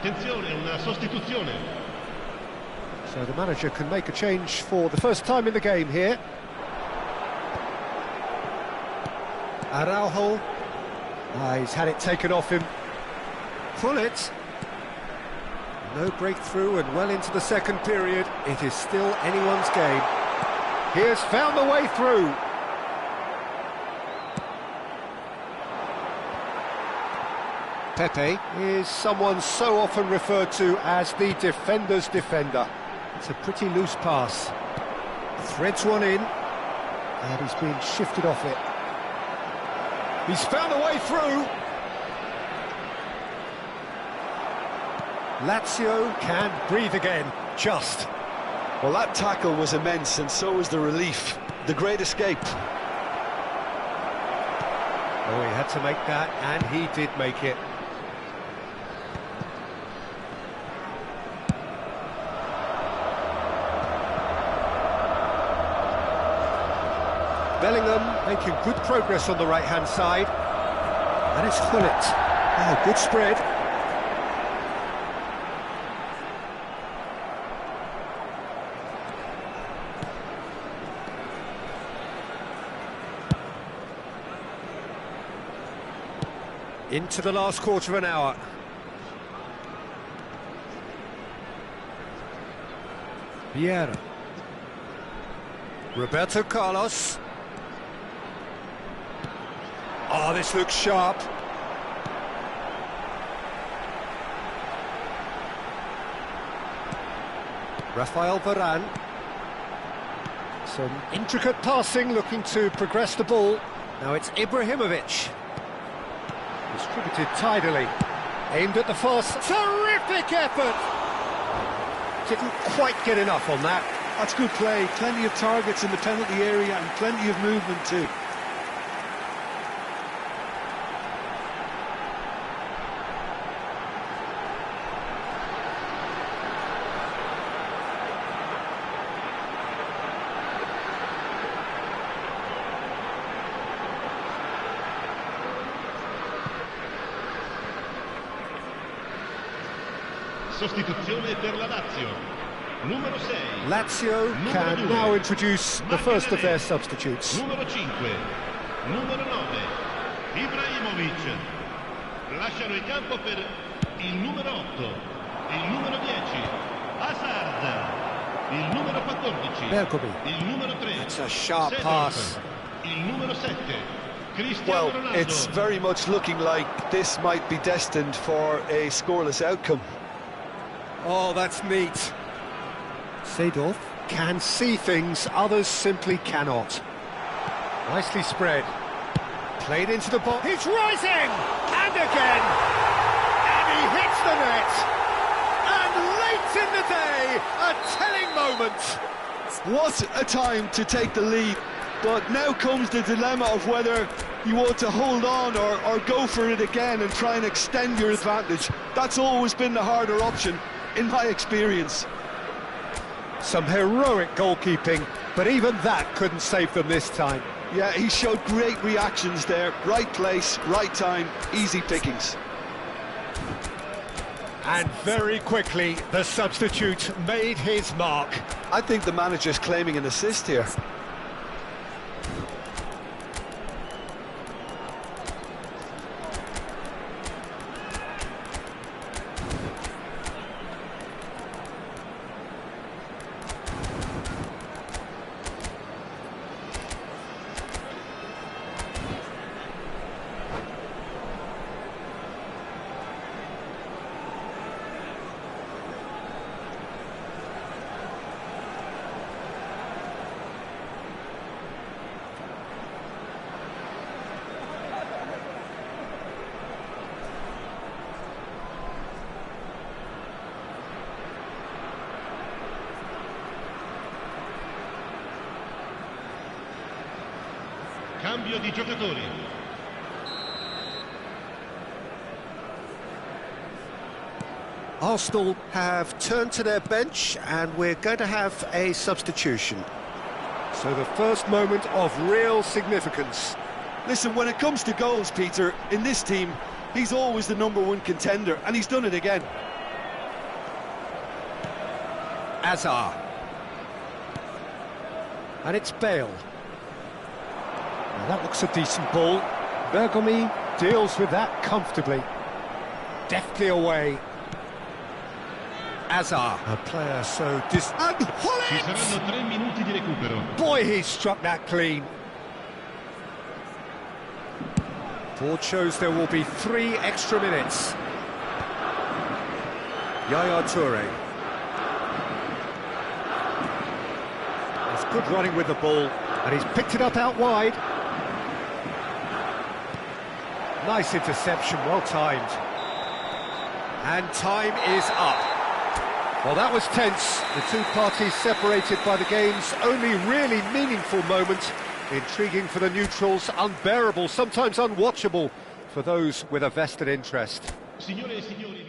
Attenzione, una sostituzione. So the manager can make a change for the first time in the game here. Araujo. He's had it taken off him. Pullet. No breakthrough and well into the second period. It is still anyone's game. He has found the way through. Pepe is someone so often referred to as the defender's defender. It's a pretty loose pass. Threads one in, and he's been shifted off it. He's found a way through. Lazio can breathe again, just. Well, that tackle was immense, and so was the relief. The great escape. Oh, he had to make that, and he did make it. Bellingham making good progress on the right-hand side. And it's Gullit. Oh, good spread. Into the last quarter of an hour. Vieira. Roberto Carlos. Oh, this looks sharp. Rafael Varane. Some intricate passing, looking to progress the ball. Now it's Ibrahimovic. Distributed tidily. Aimed at the force. Terrific effort! Didn't quite get enough on that. That's good play. Plenty of targets in the penalty area and plenty of movement too. Sostituzione per la Lazio. Numero 6. Lazio can now introduce the first of their substitutes. Numero 5. Numero 9. Ibrahimovic. Lasciano il campo per il numero 8. Il numero 10. Hazard. Il numero 14. Berkobi. Il numero 3. It's a sharp pass. Il numero 7. Well, Cristiano Ronaldo. it's very much looking like this might be destined for a scoreless outcome. Oh, that's neat. Seedorf can see things others simply cannot. Nicely spread. Played into the box. He's rising! And again! And he hits the net! And late in the day, a telling moment! What a time to take the lead. But now comes the dilemma of whether you want to hold on or go for it again and try and extend your advantage. That's always been the harder option, in my experience. Some heroic goalkeeping, but even that couldn't save them this time. Yeah, he showed great reactions there. Right place, right time, easy pickings. And very quickly, the substitute made his mark. I think the manager's claiming an assist here. Cambio di giocatori. Arsenal have turned to their bench and we're going to have a substitution. So the first moment of real significance. Listen, when it comes to goals, Peter, in this team, he's always the #1 contender, and he's done it again. Azar. And it's Bale. Now that looks a decent ball. Bergomi deals with that comfortably. Deftly away. Azar. A player so and Ci saranno 3 minuti di recupero. boy, he struck that clean. Board shows there will be 3 extra minutes. Yaya Toure. It's good running with the ball, and he's picked it up out wide. Nice interception, well timed. And time is up. Well, that was tense. The two parties separated by the game's only really meaningful moment. Intriguing for the neutrals, unbearable, sometimes unwatchable for those with a vested interest. Signore e signori,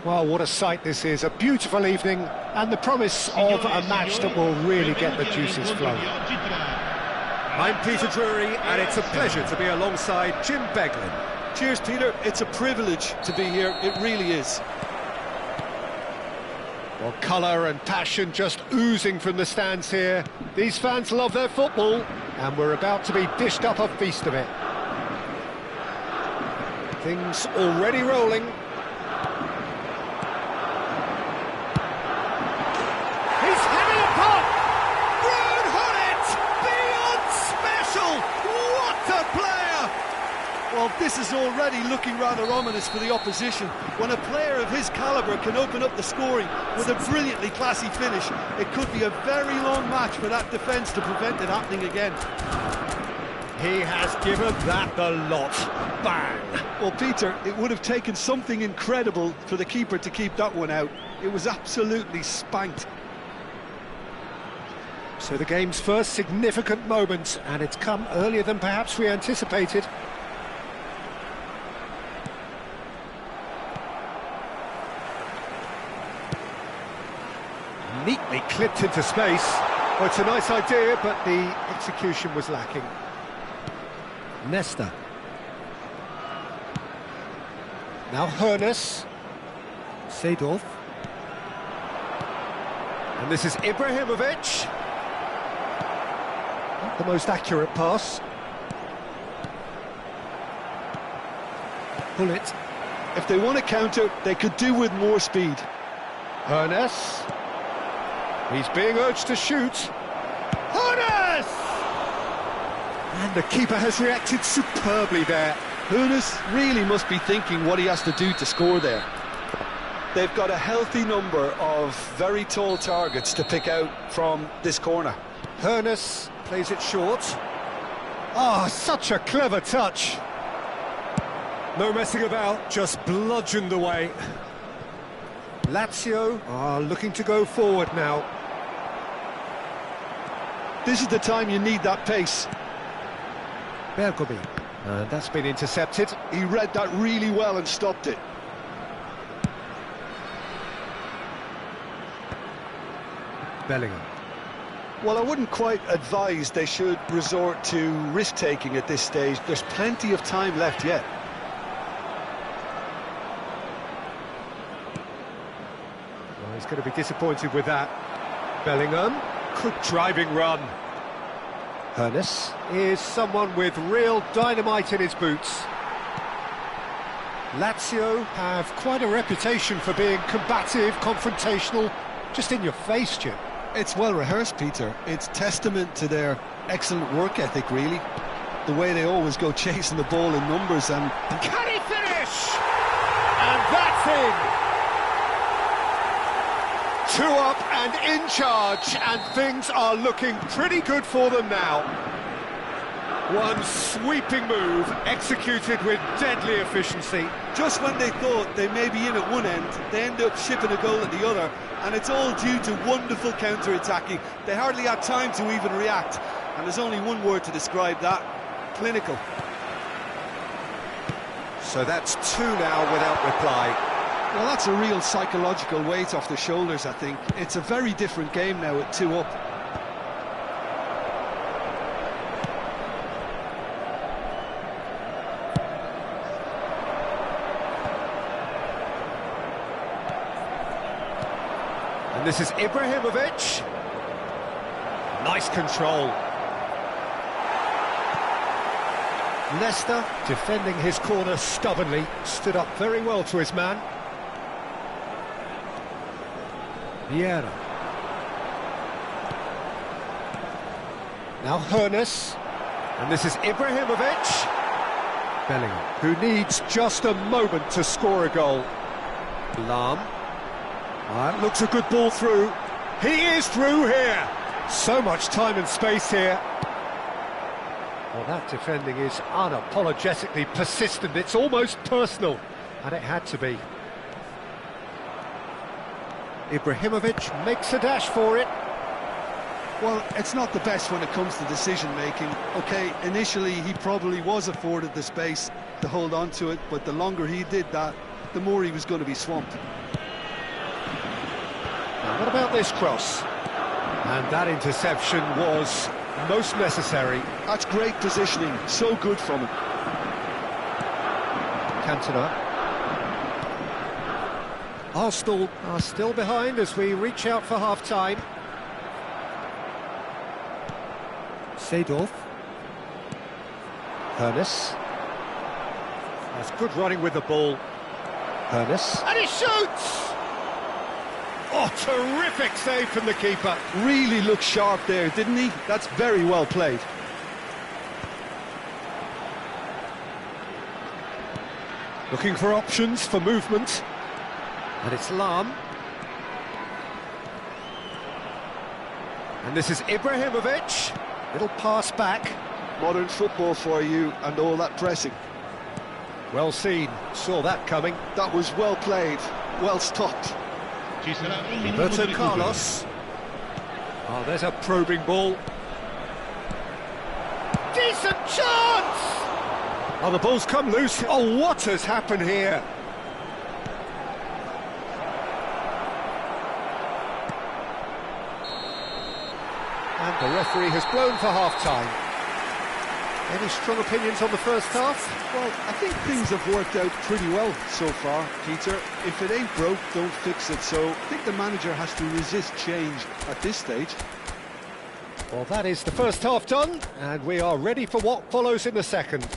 Well, what a sight this is, a beautiful evening, and the promise of a match that will really get the juices flowing. I'm Peter Drury, and it's a pleasure to be alongside Jim Beglin. Cheers, Peter. It's a privilege to be here. It really is. Well, colour and passion just oozing from the stands here. These fans love their football, and we're about to be dished up a feast of it. Things already rolling. He's having a pop! Brown Hullet! Beyond special! What a player! Well, this is already looking rather ominous for the opposition. When a player of his calibre can open up the scoring with a brilliantly classy finish, it could be a very long match for that defence to prevent it happening again. He has given that the lot. Bang! Well, Peter, it would have taken something incredible for the keeper to keep that one out. It was absolutely spanked. So the game's first significant moment, and it's come earlier than perhaps we anticipated. Neatly clipped into space. Well, it's a nice idea, but the execution was lacking. Nesta. Now Hoeneß. Seedorf. And this is Ibrahimovic. Not the most accurate pass. Bullet. If they want to counter, they could do with more speed. Hoeneß. He's being urged to shoot. Hoeneß! And the keeper has reacted superbly there. Hoeneß really must be thinking what he has to do to score there. They've got a healthy number of very tall targets to pick out from this corner. Hoeneß plays it short. Ah, such a clever touch. No messing about, just bludgeoned away. Lazio are looking to go forward now. This is the time you need that pace. Bergomi. And that's been intercepted. He read that really well and stopped it. Bellingham. Well, I wouldn't quite advise they should resort to risk-taking at this stage. There's plenty of time left yet. Well, he's going to be disappointed with that. Bellingham. Good driving run. Hoeneß is someone with real dynamite in his boots. Lazio have quite a reputation for being combative, confrontational, just in your face, Jim. It's well rehearsed, Peter. It's testament to their excellent work ethic, really. The way they always go chasing the ball in numbers and... Can he finish? And that's in! 2 up and in charge, and things are looking pretty good for them now. One sweeping move, executed with deadly efficiency. Just when they thought they may be in at one end, they end up shipping a goal at the other, and it's all due to wonderful counter-attacking. They hardly had time to even react, and there's only one word to describe that: clinical. So that's 2 now without reply. Well, that's a real psychological weight off the shoulders, I think. It's a very different game now at 2 up. And this is Ibrahimovic. Nice control. Leicester, defending his corner stubbornly, stood up very well to his man. Vieira. Now Hoeneß. And this is Ibrahimovic. Bellingham, who needs just a moment to score a goal. Lahm. That looks a good ball through. He is through here. So much time and space here. Well, that defending is unapologetically persistent. It's almost personal, and it had to be. Ibrahimovic makes a dash for it. Well, it's not the best when it comes to decision-making. OK, initially he probably was afforded the space to hold on to it, but the longer he did that, the more he was going to be swamped. What about this cross? And that interception was most necessary. That's great positioning, so good from him. Cantona. Arsenal are still behind as we reach out for half-time. Seedorf. Hoeneß. That's good running with the ball. Hoeneß. And he shoots! Oh, terrific save from the keeper. Really looked sharp there, didn't he? That's very well played. Looking for options for movement. And it's Lahm. And this is Ibrahimovic. Little pass back. Modern football for you, and all that pressing. Well seen. Saw that coming. That was well played. Well stopped. Roberto Carlos. Oh, there's a probing ball. Decent chance! Oh, the ball's come loose. Oh, what has happened here? And the referee has blown for half-time. Any strong opinions on the first half? Well, I think things have worked out pretty well so far, Peter. If it ain't broke, don't fix it. So I think the manager has to resist change at this stage. Well, that is the first half done, and we are ready for what follows in the second.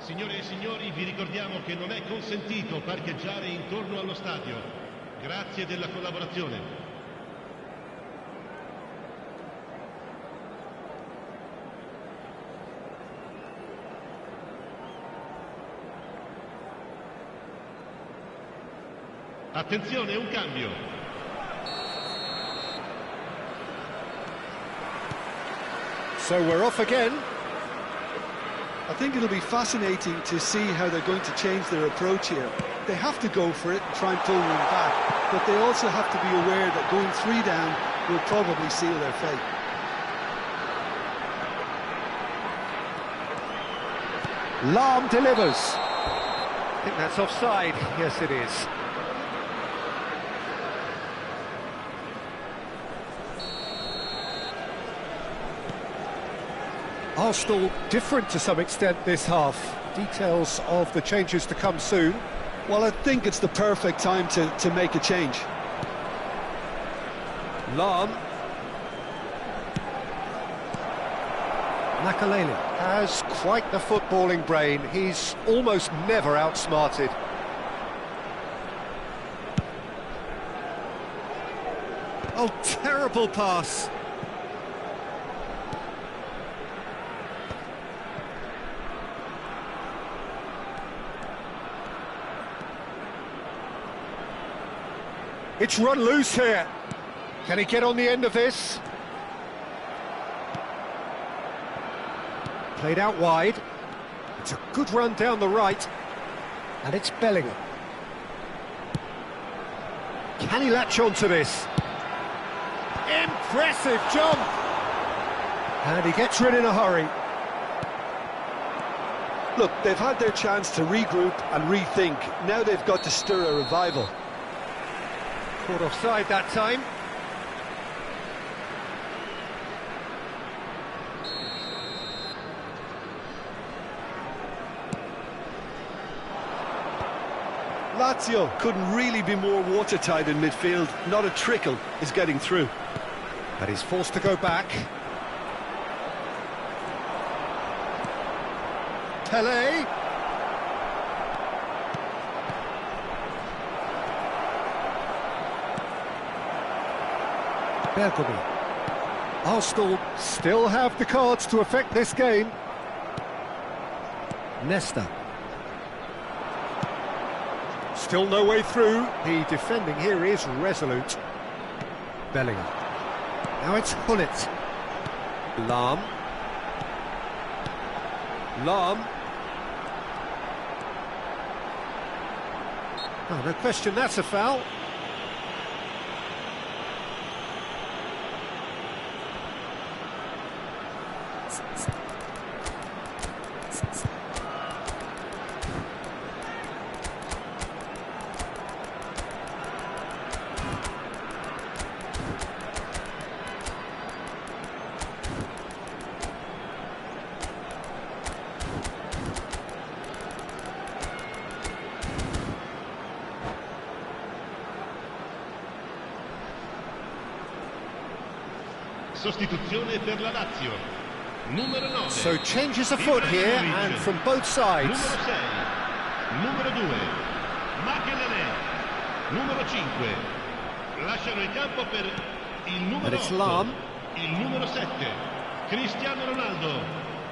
Signore e signori, vi ricordiamo che non è consentito parcheggiare intorno allo stadio. Grazie della collaborazione. Attenzione, un cambio. So we're off again. I think it'll be fascinating to see how they're going to change their approach here. They have to go for it and try and pull one back, but they also have to be aware that going 3 down will probably seal their fate. Lahm delivers. I think that's offside. Yes, it is. Arsenal different to some extent this half. Details of the changes to come soon. Well, I think it's the perfect time to make a change. Lahm. Makaleli has quite the footballing brain. He's almost never outsmarted. Oh, terrible pass. It's run loose here. Can he get on the end of this? Played out wide. It's a good run down the right. And it's Bellingham. Can he latch on to this? Impressive jump! And he gets rid in a hurry. Look, they've had their chance to regroup and rethink. Now they've got to stir a revival. Caught offside that time. Lazio couldn't really be more watertight in midfield. Not a trickle is getting through. But he's forced to go back. Pele. Bergkamp. Arsenal still have the cards to affect this game. Nesta. Still no way through. The defending here is resolute. Bellingham. Now it's Hullet. Lahm. Lahm. Oh, no question, that's a foul. Sostituzione per la Lazio. Numero 9. So changes afoot here and from both sides. Numero 6. Numero 2. Makelele. Numero 5. Lasciano il campo per il numero 8. Lahm. Il numero 7. Cristiano Ronaldo.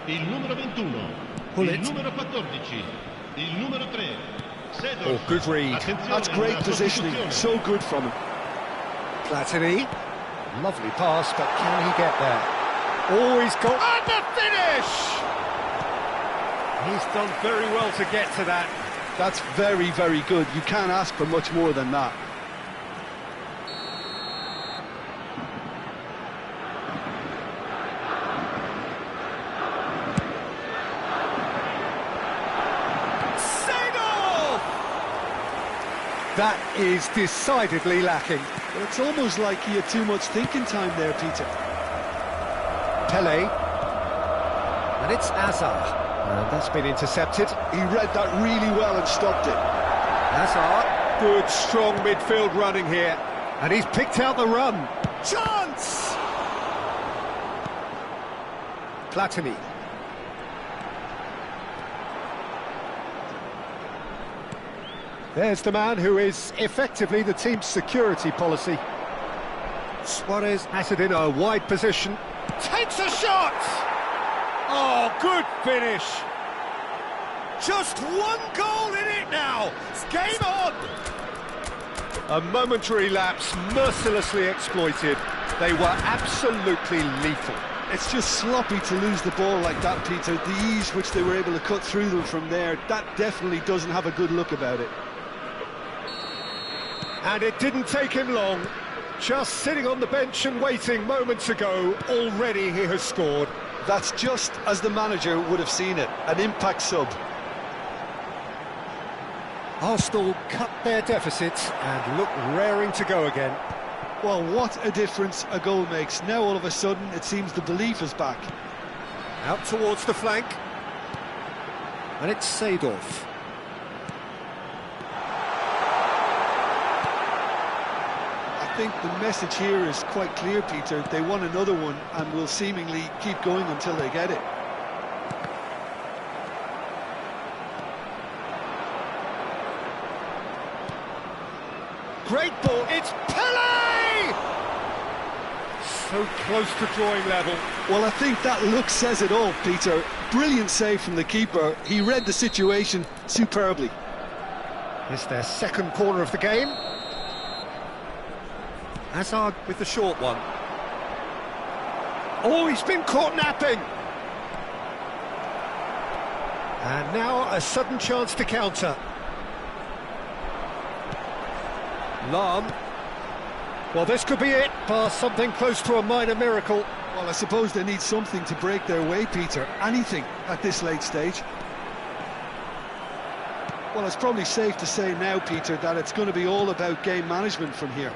Il numero 21. Hullet. Il numero 14. Il numero 3. Seedorf. Oh, good read. Attenzione, That's great una positioning. sostituzione. So good from him. Platini. Lovely pass, but can he get there? Oh, he's got... And the finish! He's done very well to get to that. That's very, very good. You can't ask for much more than that. That is decidedly lacking. But it's almost like he had too much thinking time there, Peter. Pele. And it's Hazard. And that's been intercepted. He read that really well and stopped it. Hazard. Good, strong midfield running here. And he's picked out the run. Chance! Platini. There's the man who is effectively the team's security policy. Suarez has it in a wide position. Takes a shot! Oh, good finish! Just one goal in it now! It's game on! A momentary lapse mercilessly exploited. They were absolutely lethal. It's just sloppy to lose the ball like that, Peter. The ease which they were able to cut through them from there, that definitely doesn't have a good look about it. And it didn't take him long. Just sitting on the bench and waiting moments ago, already he has scored. That's just as the manager would have seen it, an impact sub. Arsenal cut their deficit and look raring to go again. Well, what a difference a goal makes. Now all of a sudden it seems the belief is back. Out towards the flank. And it's Seedorf. I think the message here is quite clear, Peter. They want another one and will seemingly keep going until they get it. Great ball, it's Pele! So close to drawing level. Well, I think that look says it all, Peter. Brilliant save from the keeper. He read the situation superbly. It's their second corner of the game. Hazard with the short one. Oh, he's been caught napping! And now a sudden chance to counter. Lahm. Well, this could be it, bar something close to a minor miracle. Well, I suppose they need something to break their way, Peter. Anything at this late stage. Well, it's probably safe to say now, Peter, that it's going to be all about game management from here.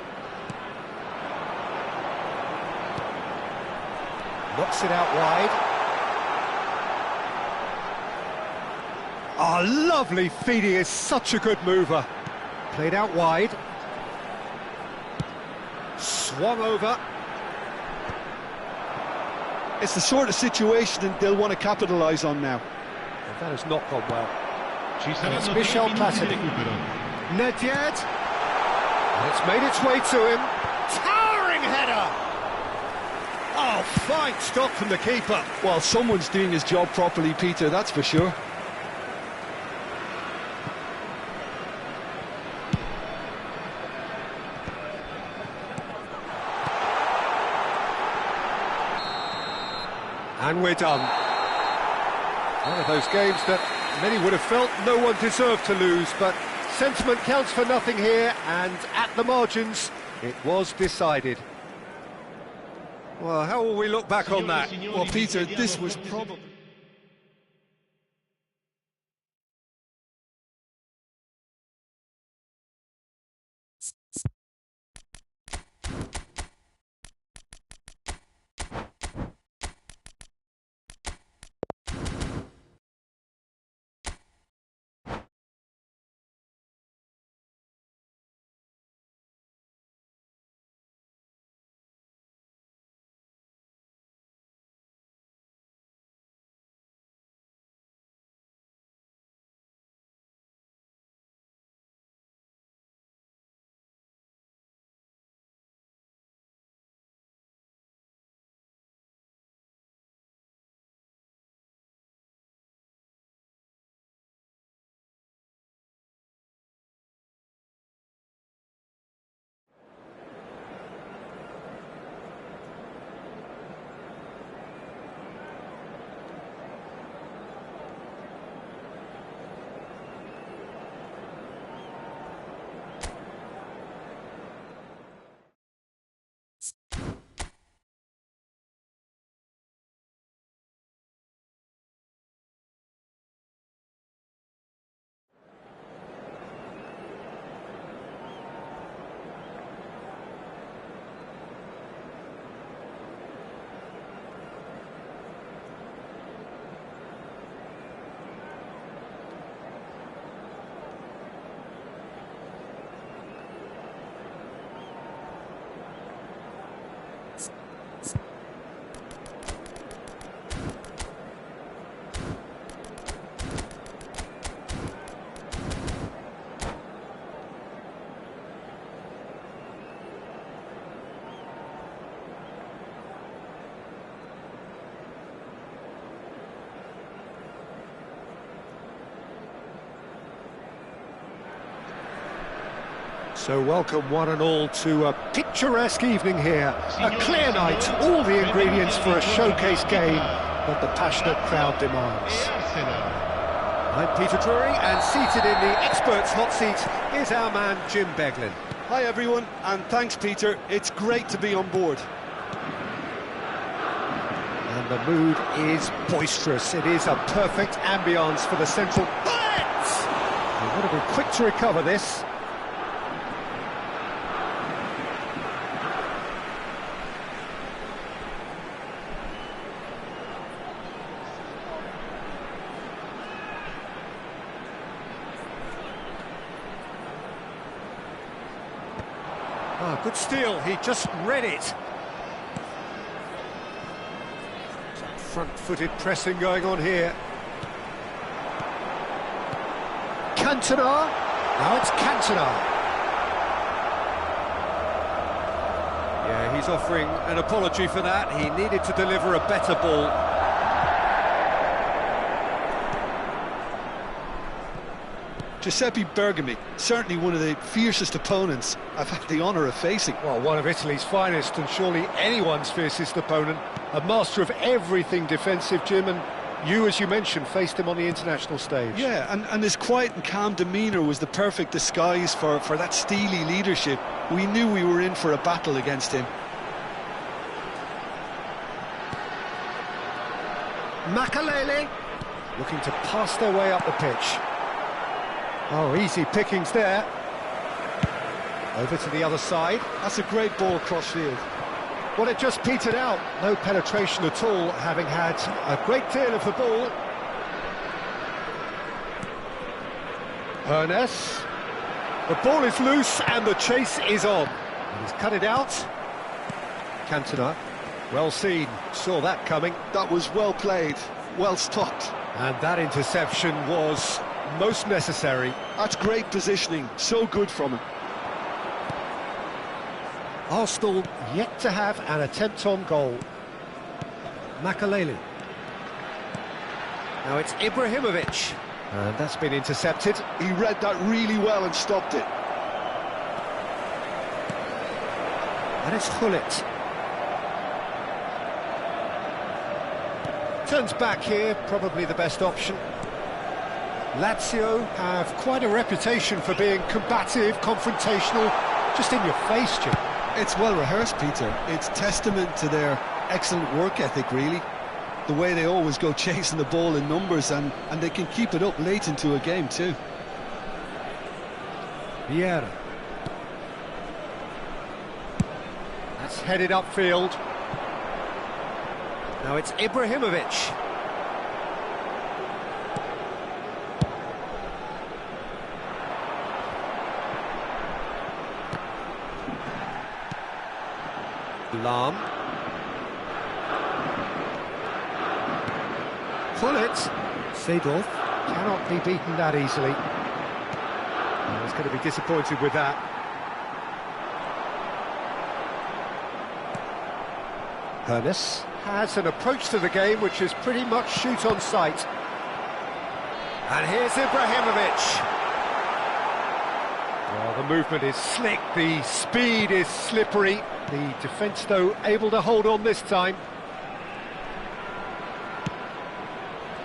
Knocks it out wide. Oh, lovely feed. He is such a good mover. Played out wide. Swung over. It's the sort of situation that they'll want to capitalise on now. And that has not gone well. And it's Michel Platini. Nedved. And it's made its way to him. Towering header! Oh, fine stop from the keeper. Well, someone's doing his job properly, Peter, that's for sure. And we're done. One of those games that many would have felt no one deserved to lose, but sentiment counts for nothing here, and at the margins, it was decided. Well, how will we look back on that? Well, Peter, this was probably... So welcome one and all to a picturesque evening here. A clear night, all the ingredients for a showcase game that the passionate crowd demands. I'm Peter Drury, and seated in the experts' hot seat is our man Jim Beglin. Hi everyone, and thanks Peter, it's great to be on board. And the mood is boisterous. It is a perfect ambience for the central... They've got to be quick to recover this. Oh, good steal, he just read it. Front-footed pressing going on here. Cantona. Now it's Cantona. Yeah, he's offering an apology for that. He needed to deliver a better ball. Giuseppe Bergomi, certainly one of the fiercest opponents I've had the honour of facing. Well, one of Italy's finest, and surely anyone's fiercest opponent. A master of everything defensive, Jim, and you, as you mentioned, faced him on the international stage. Yeah, and his quiet and calm demeanour was the perfect disguise for that steely leadership. We knew we were in for a battle against him. Makelele looking to pass their way up the pitch. Oh, easy pickings there. Over to the other side. That's a great ball cross-field. Well, it just petered out. No penetration at all, having had a great deal of the ball. Ernest. The ball is loose and the chase is on. And he's cut it out. Cantona. Well seen. Saw that coming. That was well played, well stopped. And that interception was most necessary. That's great positioning, so good from him. Arsenal yet to have an attempt on goal. Makelele. Now it's Ibrahimovic. And that's been intercepted. He read that really well and stopped it. And it's Gullit. Turns back here, probably the best option. Lazio have quite a reputation for being combative, confrontational, just in your face, Jim. It's well rehearsed, Peter. It's testament to their excellent work ethic, really. The way they always go chasing the ball in numbers, and they can keep it up late into a game too. Vieira. That's headed upfield. Now it's Ibrahimovic. Lahm. Gullit. Seedorf cannot be beaten that easily. He's going to be disappointed with that. Ernest has an approach to the game which is pretty much shoot on sight. And here's Ibrahimovic. Well, the movement is slick, the speed is slippery. The defence, though, able to hold on this time.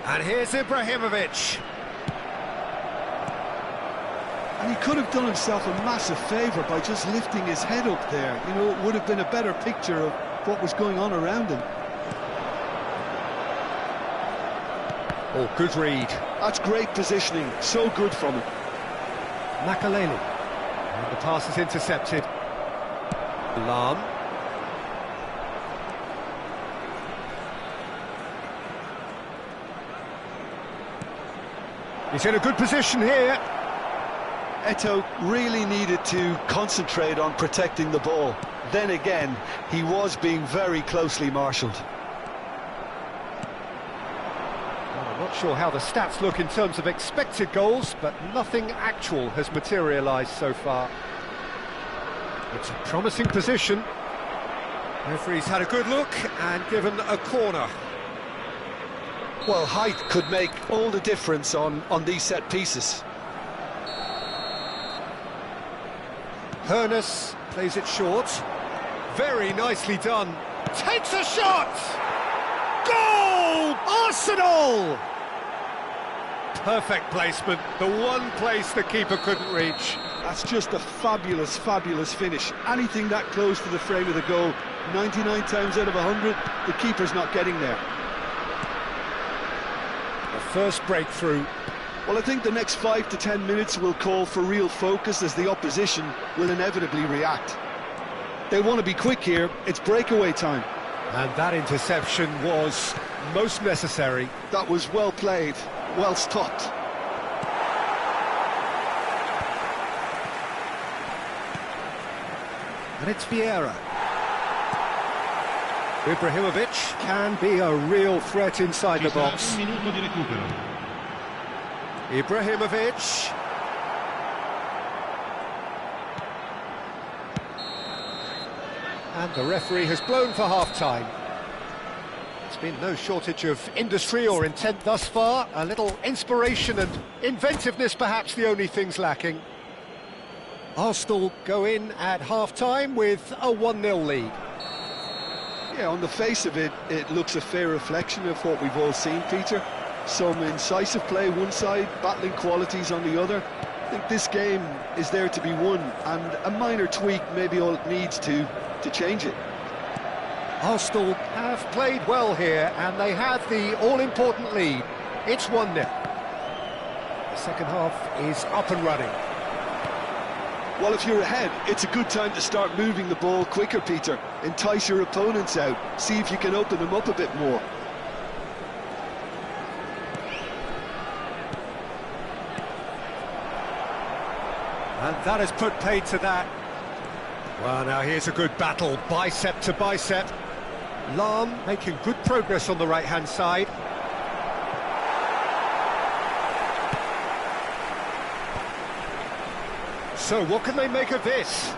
And here's Ibrahimovic. And he could have done himself a massive favour by just lifting his head up there. You know, it would have been a better picture of what was going on around him. Oh, good read. That's great positioning, so good from him. Makelele. And the pass is intercepted. Lahm. He's in a good position here. Eto'o really needed to concentrate on protecting the ball. Then again, he was being very closely marshalled. Well, I'm not sure how the stats look in terms of expected goals, but nothing actual has materialised so far. It's a promising position. Referee's had a good look and given a corner. Well, height could make all the difference on these set pieces. Hoeneß plays it short. Very nicely done. Takes a shot! Goal! Arsenal! Perfect placement, the one place the keeper couldn't reach. That's just a fabulous, fabulous finish. Anything that close to the frame of the goal, 99 times out of 100, the keeper's not getting there. The first breakthrough. Well, I think the next 5 to 10 minutes will call for real focus as the opposition will inevitably react. They want to be quick here, it's breakaway time. And that interception was most necessary. That was well played, well stopped. And it's Vieira. Ibrahimovic can be a real threat inside the box. Un minuto di recupero. Ibrahimovic. And the referee has blown for half-time. There's been no shortage of industry or intent thus far. A little inspiration and inventiveness, perhaps the only things lacking. Arsenal go in at half-time with a 1-0 lead. Yeah, on the face of it, it looks a fair reflection of what we've all seen, Peter. Some incisive play one side, battling qualities on the other. I think this game is there to be won, and a minor tweak may be all it needs to change it. Arsenal have played well here, and they have the all-important lead. It's 1-0. The second half is up and running. Well, if you're ahead, it's a good time to start moving the ball quicker, Peter. Entice your opponents out, see if you can open them up a bit more. And that has put paid to that. Well, now here's a good battle, bicep to bicep. Lahm making good progress on the right-hand side. So what can they make of this?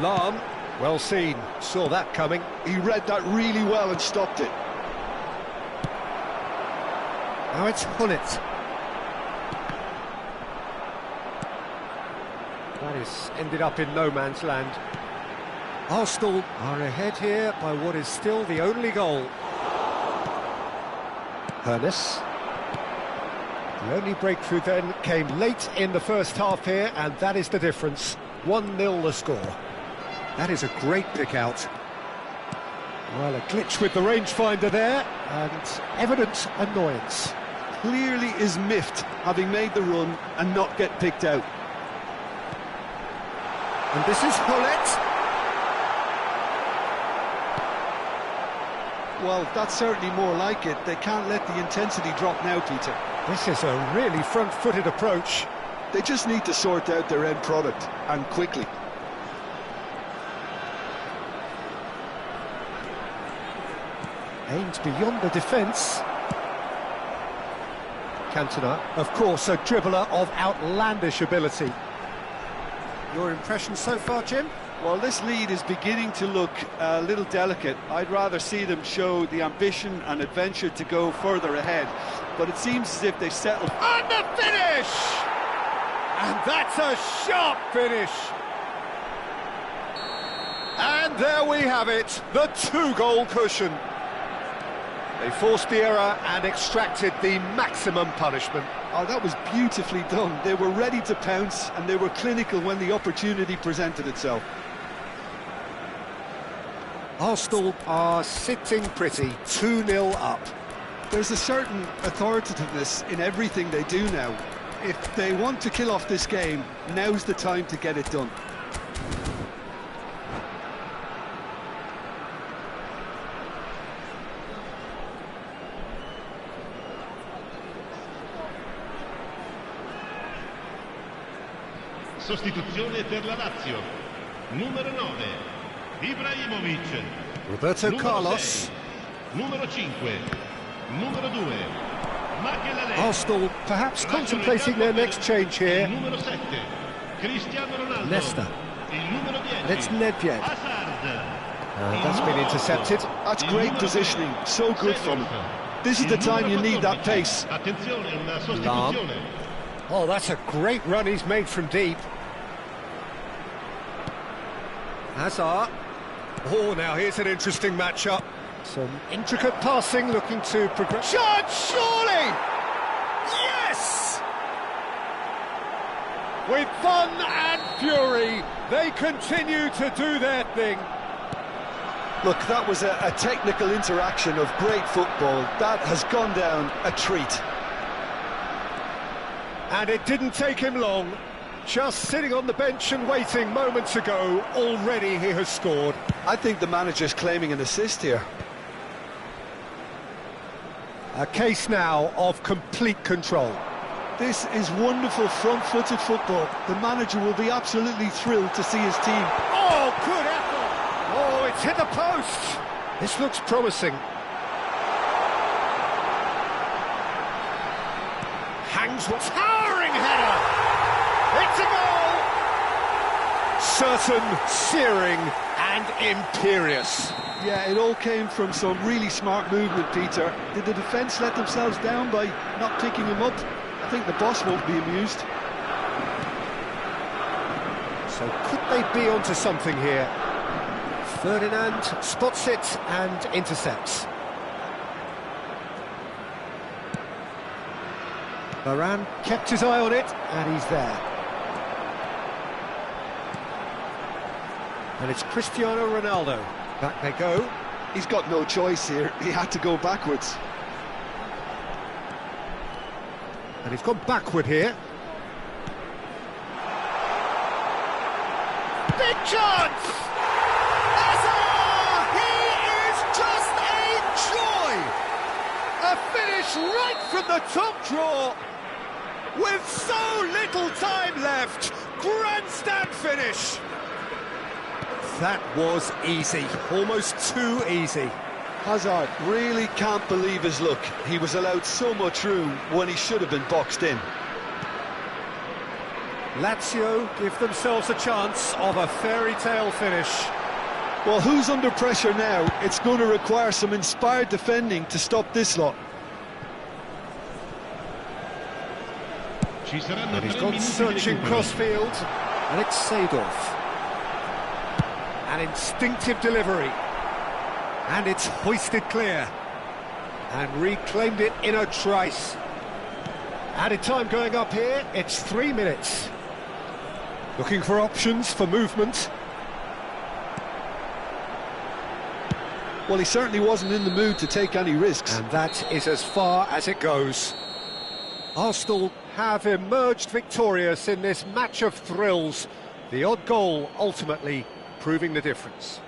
Lahm, well seen, saw that coming. He read that really well and stopped it. Now it's Gullit. That is ended up in no man's land. Arsenal are ahead here by what is still the only goal. Hoeneß. The only breakthrough then came late in the first half here, and that is the difference. 1-0 the score. That is a great pick out. Well, a glitch with the rangefinder there, and evident annoyance. Clearly is miffed, having made the run and not get picked out. And this is Gullit. Well, that's certainly more like it. They can't let the intensity drop now, Peter. This is a really front-footed approach. They just need to sort out their end product, and quickly. Aimed beyond the defence. Cantona, of course, a dribbler of outlandish ability. Your impression so far, Jim? Well, this lead is beginning to look a little delicate. I'd rather see them show the ambition and adventure to go further ahead. But it seems as if they've settled. And the finish! And that's a sharp finish! And there we have it, the 2-goal cushion. They forced the error and extracted the maximum punishment. Oh, that was beautifully done. They were ready to pounce, and they were clinical when the opportunity presented itself. Arsenal are sitting pretty, 2-0 up. There's a certain authoritativeness in everything they do now. If they want to kill off this game, now's the time to get it done. Sostituzione per la Lazio. Numero 9, Ibrahimovic. Roberto Numero Carlos. 6, numero 5, numero 2, Makelele. Arsenal perhaps contemplating their next change here. Numero 7, Cristiano Ronaldo. Leicester. Il numero 10, And it's Nedved. Hazard. That's been intercepted. That's great positioning, so good from him. This is the time you need that pace. Attenzione, una sostituzione. Oh, that's a great run he's made from deep. Hazard. Oh, now here's an interesting matchup. Some intricate passing, looking to progress. Shot, surely! Yes! With fun and fury, they continue to do their thing. Look, that was a technical interaction of great football. That has gone down a treat. And it didn't take him long. Just sitting on the bench and waiting moments ago, already he has scored. I think the manager's claiming an assist here. A case now of complete control. This is wonderful front-footed football. The manager will be absolutely thrilled to see his team. Oh, good effort! Oh, it's hit the post! This looks promising. Hangs what's towering header! It's a goal! Certain, searing and imperious. Yeah, it all came from some really smart movement, Peter. Did the defence let themselves down by not picking him up? I think the boss won't be amused. So could they be onto something here? Ferdinand spots it and intercepts. Varane kept his eye on it, and he's there. And it's Cristiano Ronaldo. Back they go. He's got no choice here. He had to go backwards. And he's gone backward here. Big chance! Hazard! He is just a joy! A finish right from the top draw. With so little time left. Grandstand finish. That was easy. Almost too easy. Hazard really can't believe his luck. He was allowed so much room when he should have been boxed in. Lazio give themselves a chance of a fairy tale finish. Well, who's under pressure now? It's going to require some inspired defending to stop this lot. And he's gone searching crossfield, and it's Seedorf. An instinctive delivery, and it's hoisted clear, and reclaimed it in a trice. Added time going up here, it's 3 minutes. Looking for options for movement. Well, he certainly wasn't in the mood to take any risks. And that is as far as it goes. Arsenal have emerged victorious in this match of thrills. The odd goal ultimately proving the difference.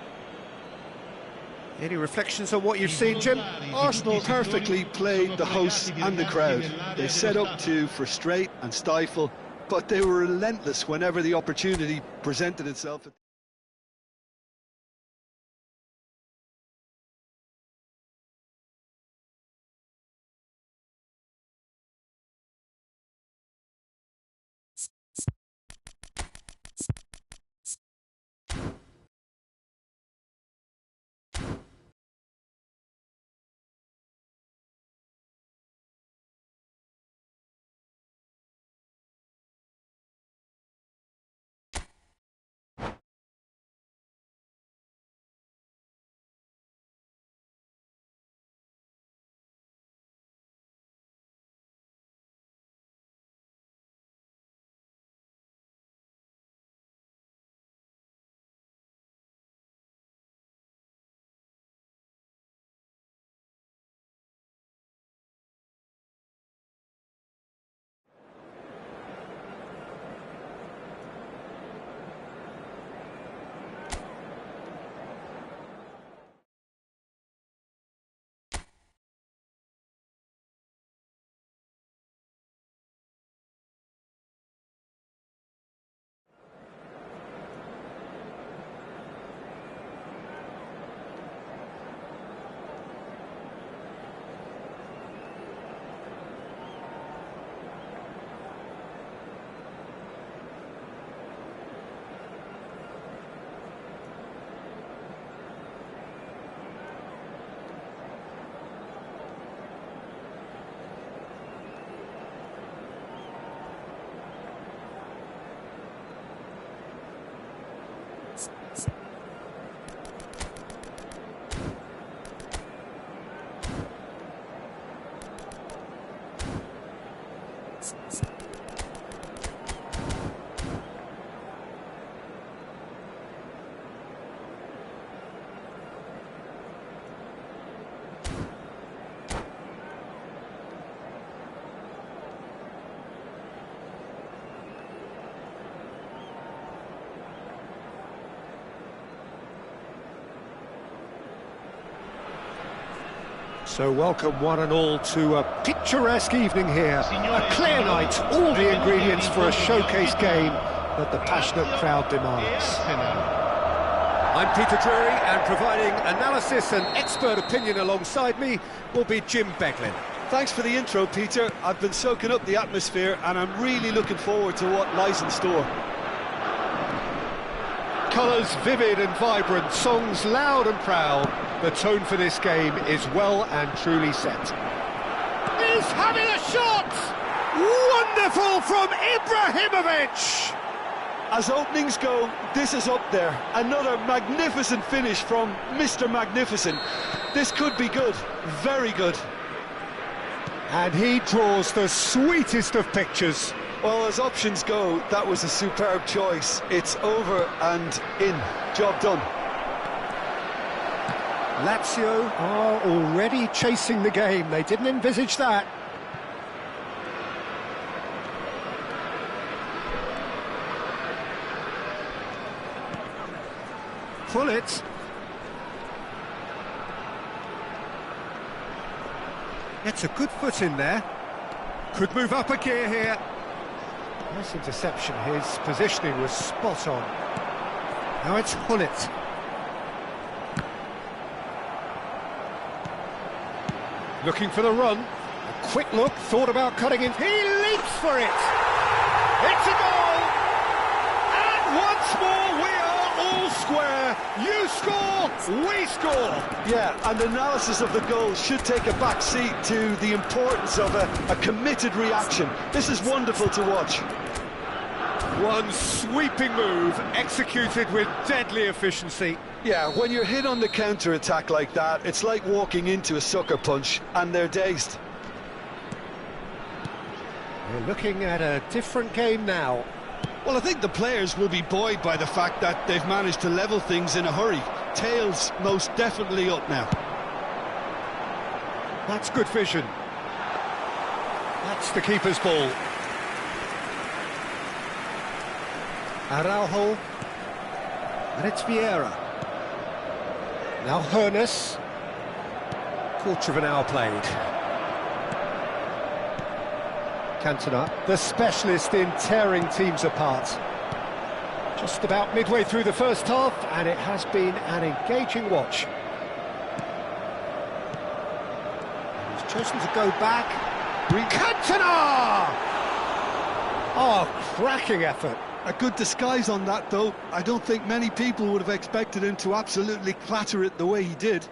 Any reflections on what you've seen, Jim? Arsenal perfectly played the hosts and the crowd. They set up to frustrate and stifle, but they were relentless whenever the opportunity presented itself. So welcome one and all to a picturesque evening here. A clear night, all the ingredients for a showcase game that the passionate crowd demands. I'm Peter Drury, and providing analysis and expert opinion alongside me will be Jim Beglin. Thanks for the intro, Peter. I've been soaking up the atmosphere and I'm really looking forward to what lies in store. Colours vivid and vibrant, songs loud and proud. The tone for this game is well and truly set. He's having a shot! Wonderful from Ibrahimovic! As openings go, this is up there. Another magnificent finish from Mr. Magnificent. This could be good, very good. And he draws the sweetest of pictures. Well, as options go, that was a superb choice. It's over and in. Job done. Lazio are already chasing the game. They didn't envisage that. Pullet. Gets a good foot in there. Could move up a gear here. Nice interception. His positioning was spot on. Now it's Pullet. Looking for the run. A quick look, thought about cutting in. He leaps for it! It's a goal! And once more we are all square. You score, we score! Yeah, and analysis of the goal should take a back seat to the importance of a committed reaction. This is wonderful to watch. One sweeping move, executed with deadly efficiency. Yeah, when you're hit on the counter-attack like that, it's like walking into a sucker punch, and they're dazed. We're looking at a different game now. Well, I think the players will be buoyed by the fact that they've managed to level things in a hurry. Tails most definitely up now. That's good vision. That's the keeper's ball. Araujo. And it's Vieira. Now Hoeneß. Quarter of an hour played. Cantona, the specialist in tearing teams apart. Just about midway through the first half, and it has been an engaging watch. He's chosen to go back. Cantona! Oh, cracking effort. A good disguise on that, though. I don't think many people would have expected him to absolutely clatter it the way he did.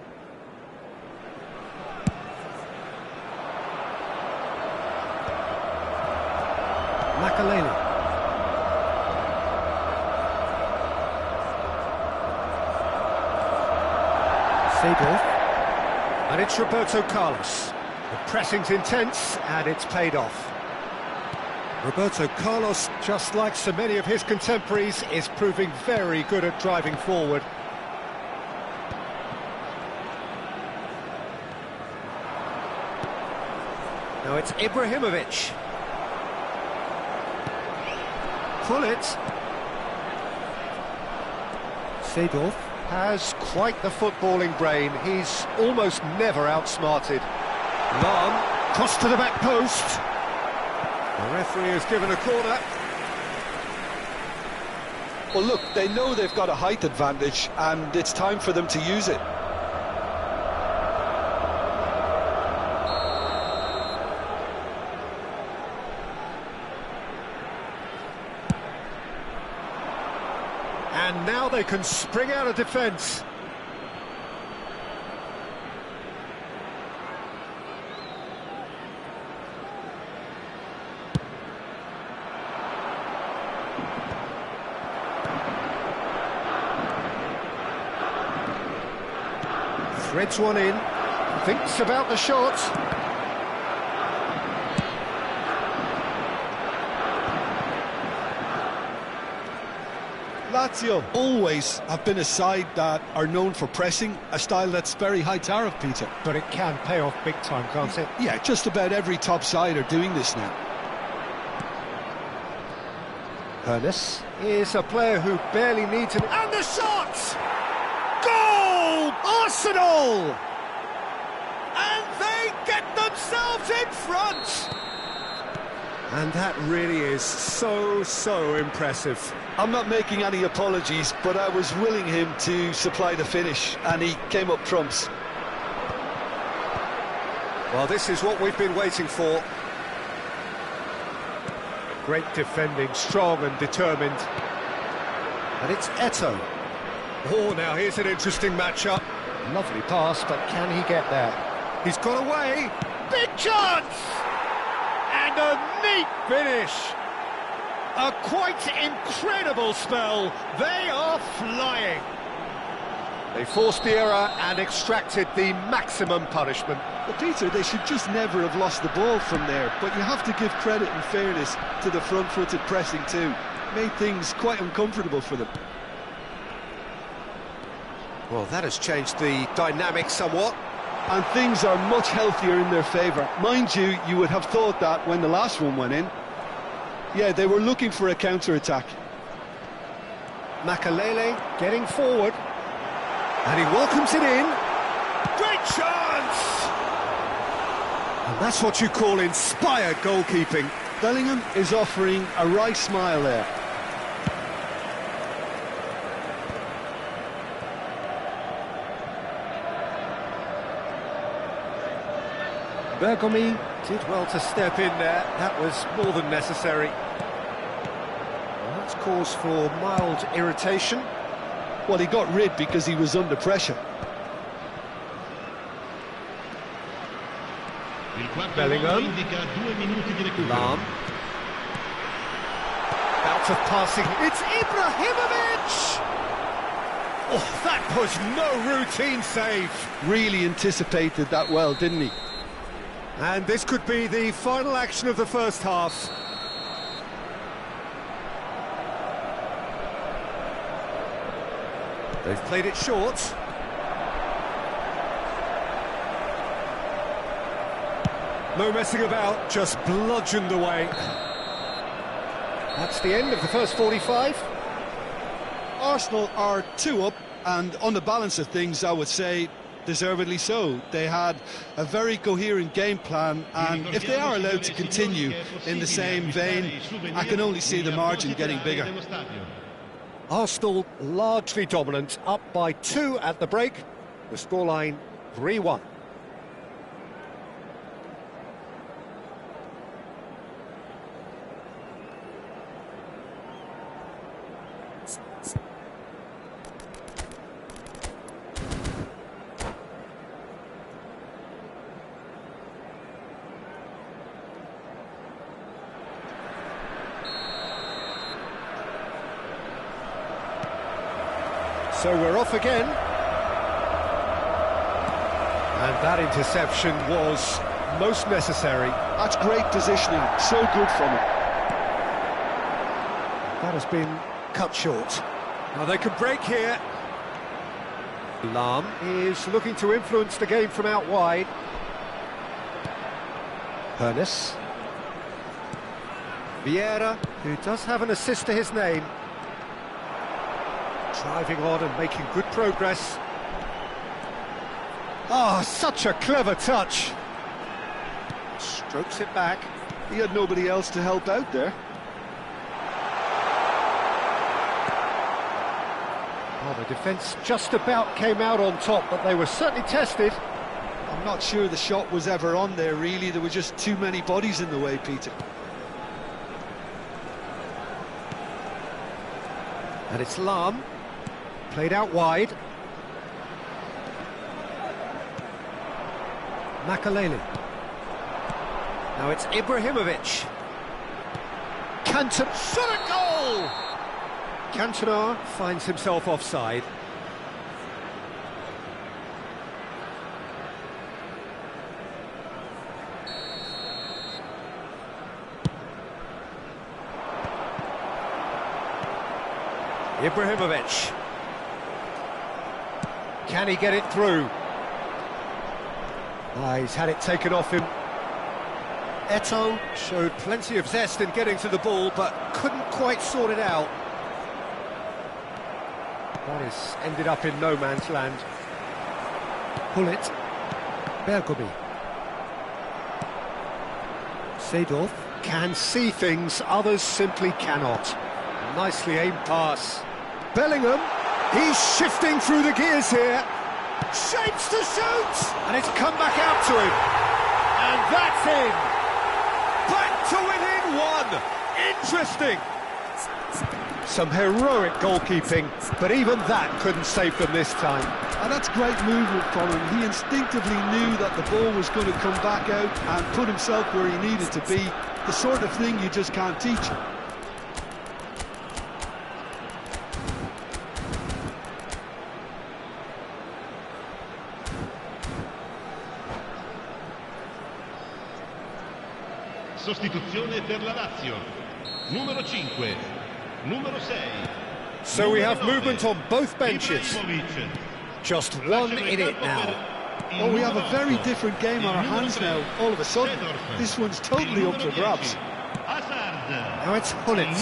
Makaleli. Seedorf. And it's Roberto Carlos. The pressing's intense, and it's paid off. Roberto Carlos, just like so many of his contemporaries, is proving very good at driving forward. Now it's Ibrahimovic. Pullet. Seedorf has quite the footballing brain. He's almost never outsmarted. Lahn, cross to the back post. The referee has given a corner. Well, look, they know they've got a height advantage, and it's time for them to use it. And now they can spring out of defence. Threads one in, thinks about the shot. Lazio always have been a side that are known for pressing, a style that's very high tariff, Peter. But it can pay off big time, can't it? Yeah, just about every top side are doing this now. Hoeneß is a player who barely needs an... And the shot! Goal! Arsenal! And It's in front! And that really is so impressive. I'm not making any apologies, but I was willing him to supply the finish, and he came up trumps. Well, this is what we've been waiting for. Great defending, strong and determined. And it's Eto'o. Oh, now here's an interesting matchup. Lovely pass, but can he get there? He's got away. Big chance! And a neat finish. A quite incredible spell. They are flying. They forced the error and extracted the maximum punishment. But Peter, they should just never have lost the ball from there, but you have to give credit and fairness to the front-footed pressing too. Made things quite uncomfortable for them. Well, that has changed the dynamic somewhat. And things are much healthier in their favour. Mind you, you would have thought that when the last one went in. Yeah, they were looking for a counter-attack. Makelele getting forward. And he welcomes it in. Great chance! And that's what you call inspired goalkeeping. Bellingham is offering a wry smile there. Bergomi did well to step in there. That was more than necessary. Well, that's cause for mild irritation. Well, he got rid because he was under pressure. Bellingham. Lahm. Bout of passing. It's Ibrahimovic! Oh, that was no routine save. Really anticipated that well, didn't he? And this could be the final action of the first half. They've played it short. No messing about, just bludgeoned away. That's the end of the first 45. Arsenal are 2 up, and on the balance of things, I would say deservedly so. They had a very coherent game plan, and if they are allowed to continue in the same vein, I can only see the margin getting bigger. Arsenal largely dominant, up by 2 at the break. The scoreline 3-1. So we're off again. And that interception was most necessary. That's great positioning, so good from him. That has been cut short. Now they can break here. Lahm is looking to influence the game from out wide. Pernis. Vieira, who does have an assist to his name. Driving on and making good progress. Oh, such a clever touch. Strokes it back. He had nobody else to help out there. Well, the defence just about came out on top, but they were certainly tested. I'm not sure the shot was ever on there, really. There were just too many bodies in the way, Peter. And it's Lahm. Played out wide. Makelele. Now it's Ibrahimovic. Cantona. Shot a goal! Cantona finds himself offside. Ibrahimovic. Can he get it through? He's had it taken off him. Eto'o showed plenty of zest in getting to the ball, but couldn't quite sort it out. That has ended up in no man's land. Pull it. Bergomi. Seedorf can see things others simply cannot. Nicely aimed pass. Bellingham, he's shifting through the gears here. Shapes to shoot! And it's come back out to him. And that's in. Back to within one. Interesting. Some heroic goalkeeping, but even that couldn't save them this time. And that's great movement from him. He instinctively knew that the ball was going to come back out and put himself where he needed to be. The sort of thing you just can't teach. Sostituzione per la Lazio. Numero 5, numero 6. So we have movement on both benches. Just one in it now. Oh, we have a very different game on our hands now, all of a sudden. This one's totally up for grabs. Now it's Hullet.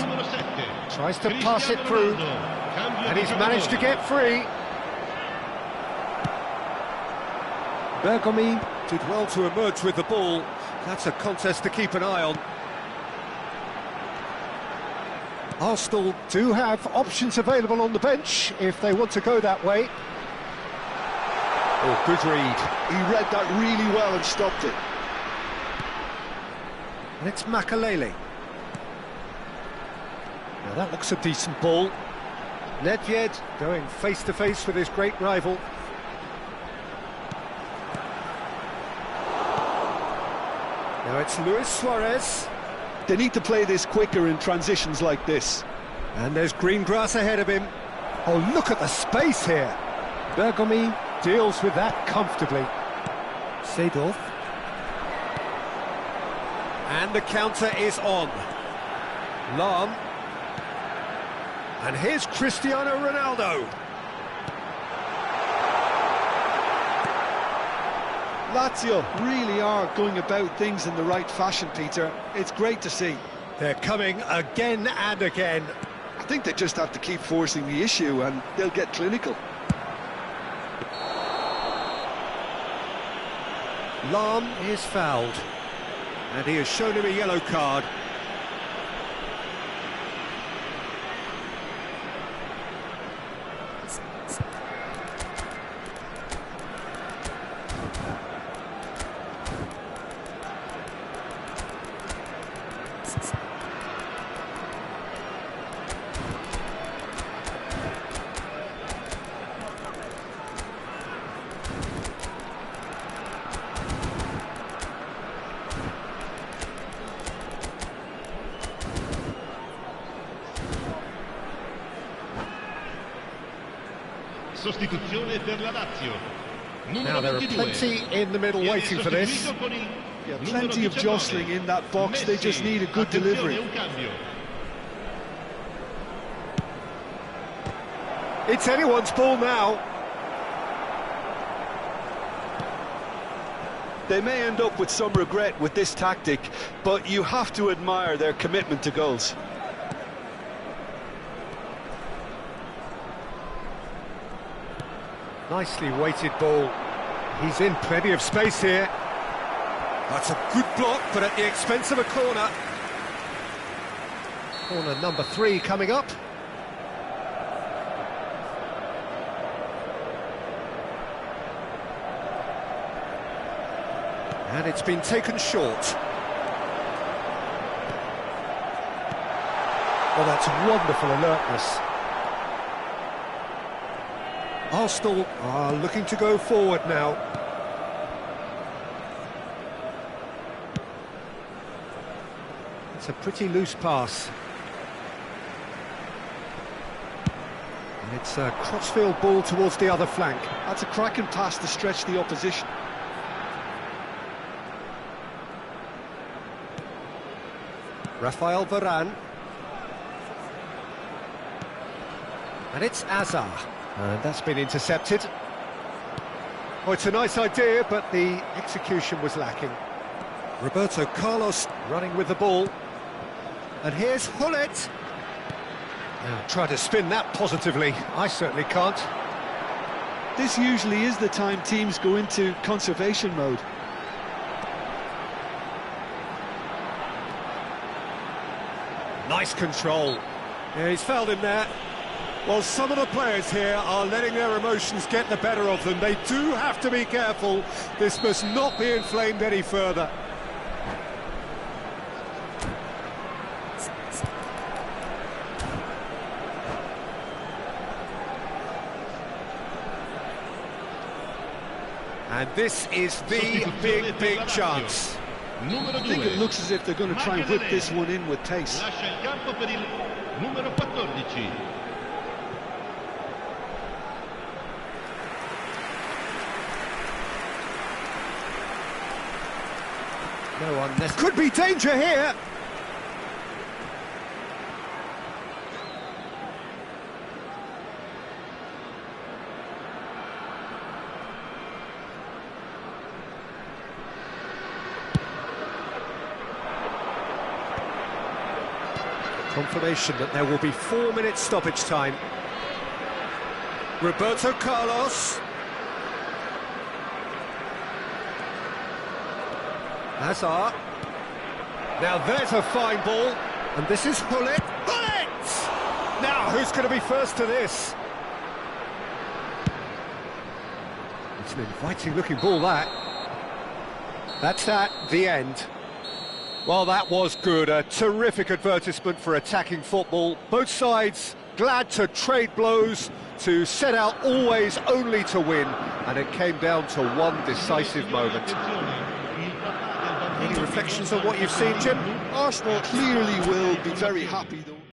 Tries to pass it through. And he's managed to get free. Bergomi did well to emerge with the ball. That's a contest to keep an eye on. Arsenal do have options available on the bench if they want to go that way. Oh, good read. He read that really well and stopped it. And it's Makalele. Now that looks a decent ball. Nedved going face-to-face with his great rival. Now it's Luis Suarez. They need to play this quicker in transitions like this. And there's green grass ahead of him. Oh, look at the space here. Bergomi deals with that comfortably. Seedorf. And the counter is on. Lahm. And here's Cristiano Ronaldo. Lazio really are going about things in the right fashion, Peter. It's great to see. They're coming again and again. I think they just have to keep forcing the issue and they'll get clinical. Lahm is fouled. And he has shown him a yellow card. Sostituzione per la Lazio. Now there are plenty in the middle waiting for this. Yeah, plenty of jostling in that box, they just need a good delivery. It's anyone's ball now. They may end up with some regret with this tactic, but you have to admire their commitment to goals. Nicely weighted ball. He's in plenty of space here. That's a good block, but at the expense of a corner. Corner number 3 coming up. And it's been taken short. Well, that's wonderful alertness. Arsenal are looking to go forward now. It's a pretty loose pass. And it's a crossfield ball towards the other flank. That's a cracking pass to stretch the opposition. Rafael Varane. And it's Azar. And that's been intercepted. Oh, it's a nice idea, but the execution was lacking. Roberto Carlos running with the ball. And here's Hullet. Now, try to spin that positively. I certainly can't. This usually is the time teams go into conservation mode. Nice control. Yeah, he's fouled him there. Well, some of the players here are letting their emotions get the better of them. They do have to be careful. This must not be inflamed any further. And this is the big chance. I think it looks as if they're going to try and whip this one in with pace. Lascia il campo per il numero 14. No one. There could be danger here. Confirmation that there will be 4 minutes stoppage time. Roberto Carlos. Hazard. Now there's a fine ball. And this is Gullit. Gullit! Now who's going to be first to this? It's an inviting looking ball, that. That's the end. Well, that was good. A terrific advertisement for attacking football. Both sides glad to trade blows, to set out always only to win. And it came down to one decisive moment. Any reflections on what you've seen, Jim? Arsenal clearly will be very happy, though.